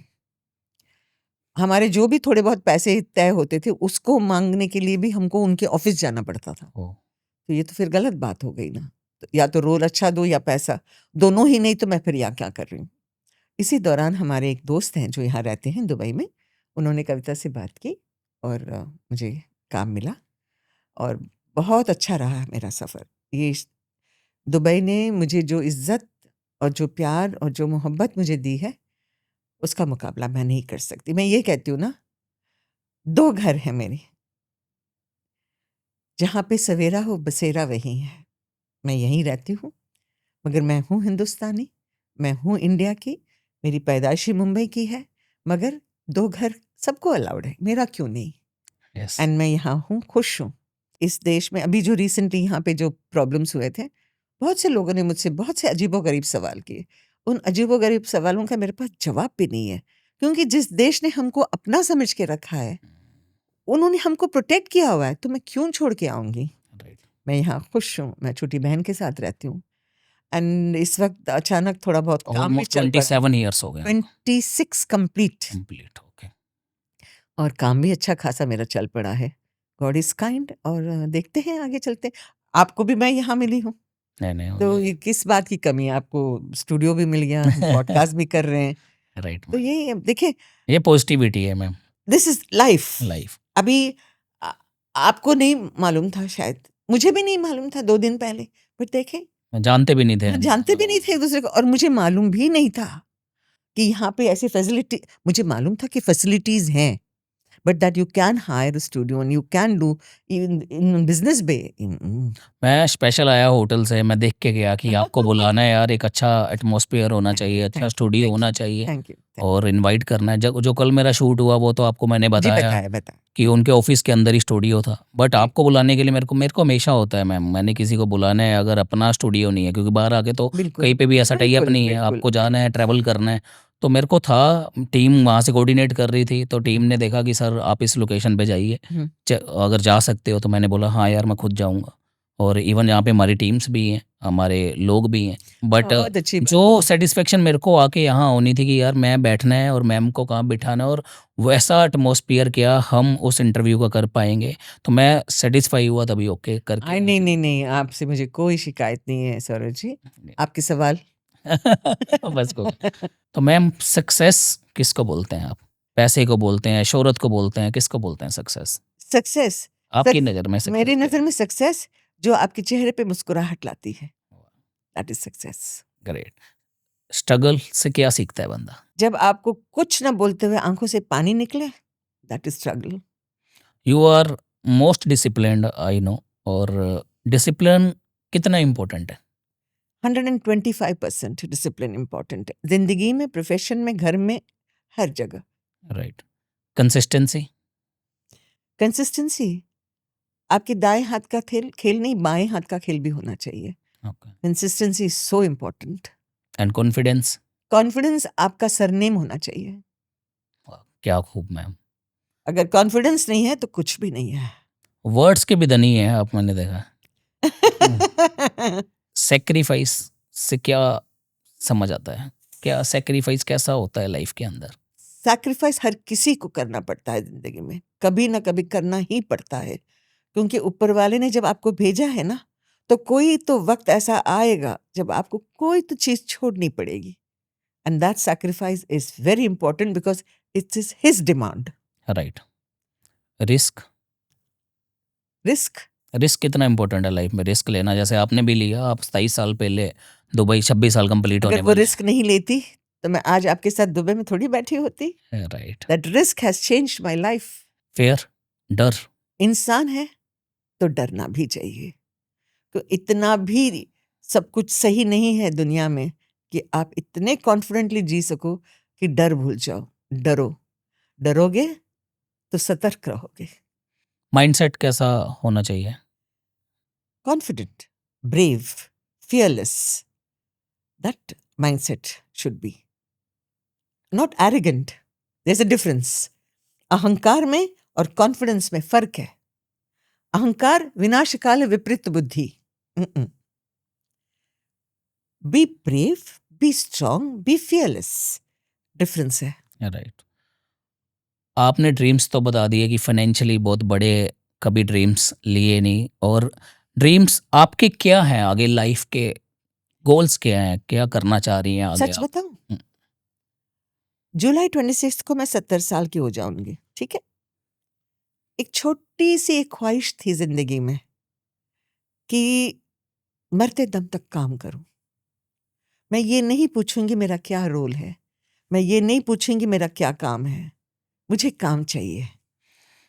हमारे जो भी थोड़े बहुत पैसे तय होते थे उसको मांगने के लिए भी हमको उनके ऑफिस जाना पड़ता था। ओ, तो ये तो फिर गलत बात हो गई ना, तो या तो रोल अच्छा दो या पैसा, दोनों ही नहीं, तो मैं फिर यहाँ क्या कर रही हूँ। इसी दौरान हमारे एक दोस्त हैं जो यहाँ रहते हैं दुबई में, उन्होंने कविता से बात की और मुझे काम मिला, और बहुत अच्छा रहा मेरा सफ़र। ये दुबई ने मुझे जो इज्जत और जो प्यार और जो मोहब्बत मुझे दी है, उसका मुकाबला मैं नहीं कर सकती। मैं ये कहती हूँ ना, 2 घर हैं मेरे, जहाँ पे सवेरा हो बसेरा वही है। मैं यहीं रहती हूँ, मगर मैं हूँ हिंदुस्तानी, मैं हूँ इंडिया की, मेरी पैदाइशी मुंबई की है, मगर 2 घर सबको अलाउड है, मेरा क्यों नहीं? यस। एंड मैं यहाँ हूँ, खुश हूँ। इस देश में अभी जो रिसेंटली यहाँ पे जो प्रॉब्लम्स हुए थे, बहुत से लोगों ने मुझसे बहुत से अजीबोगरीब सवाल किए। उन अजीबोगरीब सवालों का मेरे पास जवाब भी नहीं है, क्योंकि जिस देश ने हमको अपना समझ के रखा है, उन्होंने हमको प्रोटेक्ट किया हुआ है, तो मैं क्यों छोड़ के आऊँगी? राइट। मैं यहाँ खुश हूँ, मैं छोटी बहन के साथ रहती हूँ। एंड इस वक्त अचानक थोड़ा बहुत काम भी ऑलमोस्ट चल पड़ा, 27 ईयर्स हो गए 26 कंप्लीट, कंप्लीट। ओके। और काम भी अच्छा खासा मेरा चल पड़ा है। गॉड इज काइंड, और देखते हैं आगे चलते। आपको भी मैं यहाँ मिली हूँ, नहीं नहीं, तो ये किस बात की कमी है? आपको स्टूडियो भी मिल गया, पॉडकास्ट भी कर रहे हैं, राइट तो मैम, ये देखिए, ये पॉजिटिविटी है ma'am, this is life. Life. अभी आ- आपको नहीं मालूम था, शायद मुझे भी नहीं मालूम था 2 दिन पहले, बट देखें, जानते भी नहीं थे हम जानते भी नहीं थे एक दूसरे को, और मुझे मालूम भी नहीं था कि यहाँ पे ऐसी फैसिलिटी, मुझे मालूम था कि फैसिलिटीज हैं, but that you can hire a studio and you can do in business bay. मैं स्पेशल आया होटल से, मैं देख के गया कि आपको बुलाना है यार, एक अच्छा एटमॉस्फेयर होना चाहिए, अच्छा स्टूडियो होना चाहिए, थैंक यू। और इनवाइट करना है। जो कल मेरा शूट हुआ वो तो आपको मैंने जी बताया बताया कि उनके ऑफिस के अंदर ही स्टूडियो था, बट जी। आपको बुलाने के लिए मेरे को हमेशा होता है मैम, मैंने किसी को बुलाना है अगर अपना स्टूडियो नहीं है, क्योंकि बाहर आके तो बिल्कुल कहीं पे भी ऐसा टाई अप बिल्कुल नहीं है, बिल्कुल। आपको जाना है, ट्रैवल करना है। तो मेरे को था, टीम वहाँ से कोऑर्डिनेट कर रही थी, तो टीम ने देखा कि सर आप इस लोकेशन पे जाइए, हम्म, अगर जा सकते हो। तो मैंने बोला हाँ यार मैं खुद जाऊँगा, और इवन यहाँ पे हमारी टीम्स भी हैं, हमारे लोग भी हैं, बट बहुत अच्छी बात जो है। सेटिस्फेक्शन मेरे को आके यहाँ होनी थी कि यार मैं बैठना है और मैम को कहाँ बिठाना है, और वैसा एटमॉस्फेयर क्या हम उस इंटरव्यू का कर पाएंगे, तो मैं सेटिस्फाई हुआ तभी ओके करके। आई नहीं नहीं नहीं, आपसे मुझे कोई शिकायत नहीं है सौरभ जी। आपके सवाल? बस को तो मैम, सक्सेस किसको बोलते हैं आप? पैसे को बोलते हैं, शोहरत को बोलते हैं, किसको बोलते हैं सक्सेस सक्सेस, आपकी नज़र में? सक्सेस मेरी क्या नजर में सक्सेस जो आपके चेहरे पे मुस्कुराहट लाती है, दैट इज सक्सेस। है? ग्रेट। स्ट्रगल से क्या सीखता है बंदा? जब आपको कुछ ना बोलते हुए आंखों से पानी निकले, that is struggle. You are most disciplined I know, और डिसिप्लिन कितना इम्पोर्टेंट है? 125% डिसिप्लिन इंपॉर्टेंट है जिंदगी में, प्रोफेशन में, घर में, हर जगह। राइट। कंसिस्टेंसी? कंसिस्टेंसी, आपके दाएं हाथ का खेल खेल नहीं, बाएं हाथ का खेल भी होना चाहिए। Okay. Consistency is so important. And confidence? Confidence आपका सरनेम होना चाहिए। क्या खूब मैम। अगर कॉन्फिडेंस नहीं है तो कुछ भी नहीं है। वर्ड्स के भी धनी है आप, मैंने देखा। सेक्रीफाइस से क्या समझ आता है? क्या सेक्रीफाइस कैसा होता है लाइफ के अंदर? सैक्रिफाइस हर किसी को करना पड़ता है जिंदगी में, कभी ना कभी करना ही पड़ता है, क्योंकि ऊपर वाले ने जब आपको भेजा है ना, तो कोई तो वक्त ऐसा आएगा जब आपको कोई तो चीज छोड़नी पड़ेगी, and that sacrifice is very important because it is his demand. Right. Risk? Risk risk कितना इंपॉर्टेंट है लाइफ में? रिस्क लेना, जैसे आपने भी लिया, आप 27 साल पहले दुबई, 26 साल कंप्लीट होने अगर वो वाले रिस्क नहीं लेती तो मैं आज आपके साथ दुबई में थोड़ी बैठी होती। हैं। Right. That risk has changed my life. Fair, डर? इंसान है तो डरना भी चाहिए, तो इतना भी सब कुछ सही नहीं है दुनिया में कि आप इतने कॉन्फिडेंटली जी सको कि डर भूल जाओ। डरो, डरोगे तो सतर्क रहोगे। माइंडसेट कैसा होना चाहिए? Confident, brave, fearless, that mindset should be not arrogant. There is a difference. अहंकार में और कॉन्फिडेंस में फर्क है। अहंकार विनाशकाल विपरीत बुद्धि। Be brave, B strong, be fearless, difference है। राइट। आपने ड्रीम्स तो बता दिए कि फाइनेंशियली बहुत बड़े कभी ड्रीम्स लिए नहीं, और ड्रीम्स आपके क्या हैं आगे? लाइफ के गोल्स क्या हैं? क्या करना चाह रही हैं आगे सच आप? बताऊं, जुलाई 26 को मैं 70 साल की हो जाऊंगी, ठीक है। एक छोटी सी एक ख्वाहिश थी जिंदगी में कि मरते दम तक काम करूं। मैं ये नहीं पूछूंगी मेरा क्या रोल है, मैं ये नहीं पूछूंगी मेरा क्या काम है, मुझे काम चाहिए,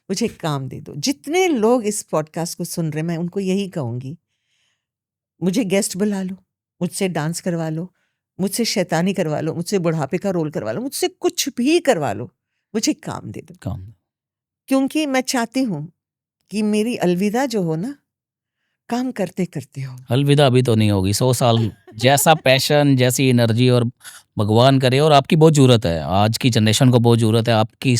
मुझे काम दे दो। जितने लोग इस पॉडकास्ट को सुन रहे, मैं उनको यही कहूंगी, मुझे गेस्ट बुला लो, मुझसे डांस करवा लो, मुझसे शैतानी करवा लो, मुझसे बुढ़ापे का रोल करवा लो, मुझसे कुछ भी करवा लो, मुझे काम दे दो। काम? क्योंकि मैं चाहती हूँ कि मेरी अलविदा जो हो ना, काम करते करते हो। अलविदा अभी तो नहीं होगी, 100 साल। जैसा पैशन, जैसी एनर्जी, और भगवान करे, और आपकी बहुत ज़रूरत है, आज की जनरेशन को बहुत ज़रूरत है आपकी।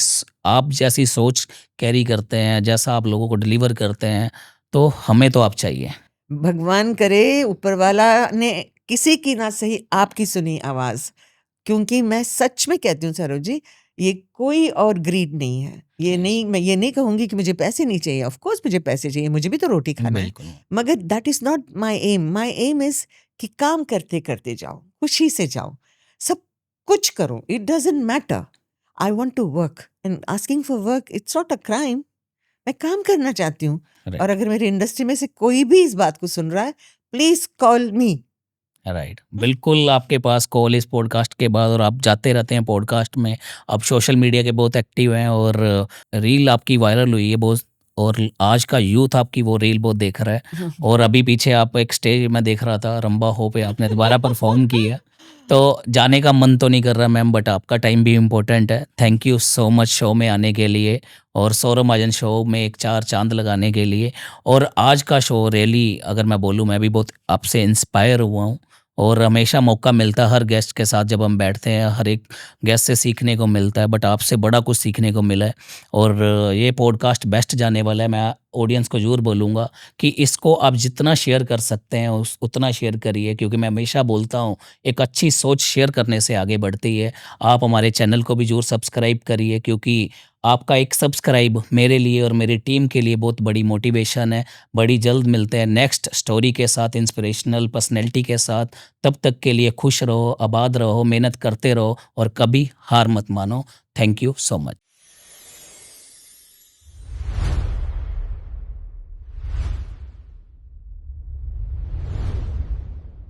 आप जैसी सोच कैरी करते हैं, जैसा आप लोगों को डिलीवर करते हैं, तो हमें तो आप चाहिए। भगवान करे ऊपर वाला ने किसी की ना सही आपकी सुनी आवाज, क्योंकि मैं सच में कहती हूँ सरोज जी, ये कोई और ग्रीड नहीं है। ये नहीं, मैं ये नहीं कहूंगी कि मुझे पैसे नहीं चाहिए। ऑफ कोर्स मुझे पैसे चाहिए, मुझे भी तो रोटी खाना है, बिल्कुल। मगर that is not my aim. My aim is कि काम करते करते जाओ, खुशी से जाओ, सब कुछ करो, it doesn't matter. I want to work, and asking for work it's not a crime. मैं काम करना चाहती हूँ। Right. और अगर मेरी इंडस्ट्री में से कोई भी इस बात को सुन रहा है, प्लीज कॉल मी। राइट। बिल्कुल, आपके पास कॉल इस पॉडकास्ट के बाद, और आप जाते रहते हैं पॉडकास्ट में, आप सोशल मीडिया के बहुत एक्टिव हैं, और रील आपकी वायरल हुई है बहुत, और आज का यूथ आपकी वो रील बहुत देख रहा है। और अभी पीछे आप एक स्टेज में देख रहा था, रंबा हो पे आपने दोबारा परफॉर्म किया, तो जाने का मन तो नहीं कर रहा मैम, बट आपका टाइम भी इम्पोर्टेंट है। Thank you so much show में आने के लिए, और सौरभ महाजन शो में एक 4 चांद लगाने के लिए। और आज का शो रियली, अगर मैं बोलूँ, मैं भी बहुत आपसे इंस्पायर हुआ हूँ, और हमेशा मौका मिलता है हर गेस्ट के साथ जब हम बैठते हैं, हर एक गेस्ट से सीखने को मिलता है, बट आपसे बड़ा कुछ सीखने को मिला है। और ये पॉडकास्ट बेस्ट जाने वाला है। मैं ऑडियंस को ज़रूर बोलूँगा कि इसको आप जितना शेयर कर सकते हैं उतना शेयर करिए, क्योंकि मैं हमेशा बोलता हूँ एक अच्छी सोच शेयर करने से आगे बढ़ती है। आप हमारे चैनल को भी ज़रूर सब्सक्राइब करिए, क्योंकि आपका एक सब्सक्राइब मेरे लिए और मेरी टीम के लिए बहुत बड़ी मोटिवेशन है। बड़ी जल्द मिलते हैं नेक्स्ट स्टोरी के साथ, इंस्पिरेशनल पर्सनैलिटी के साथ। तब तक के लिए खुश रहो, आबाद रहो, मेहनत करते रहो, और कभी हार मत मानो। Thank you so much.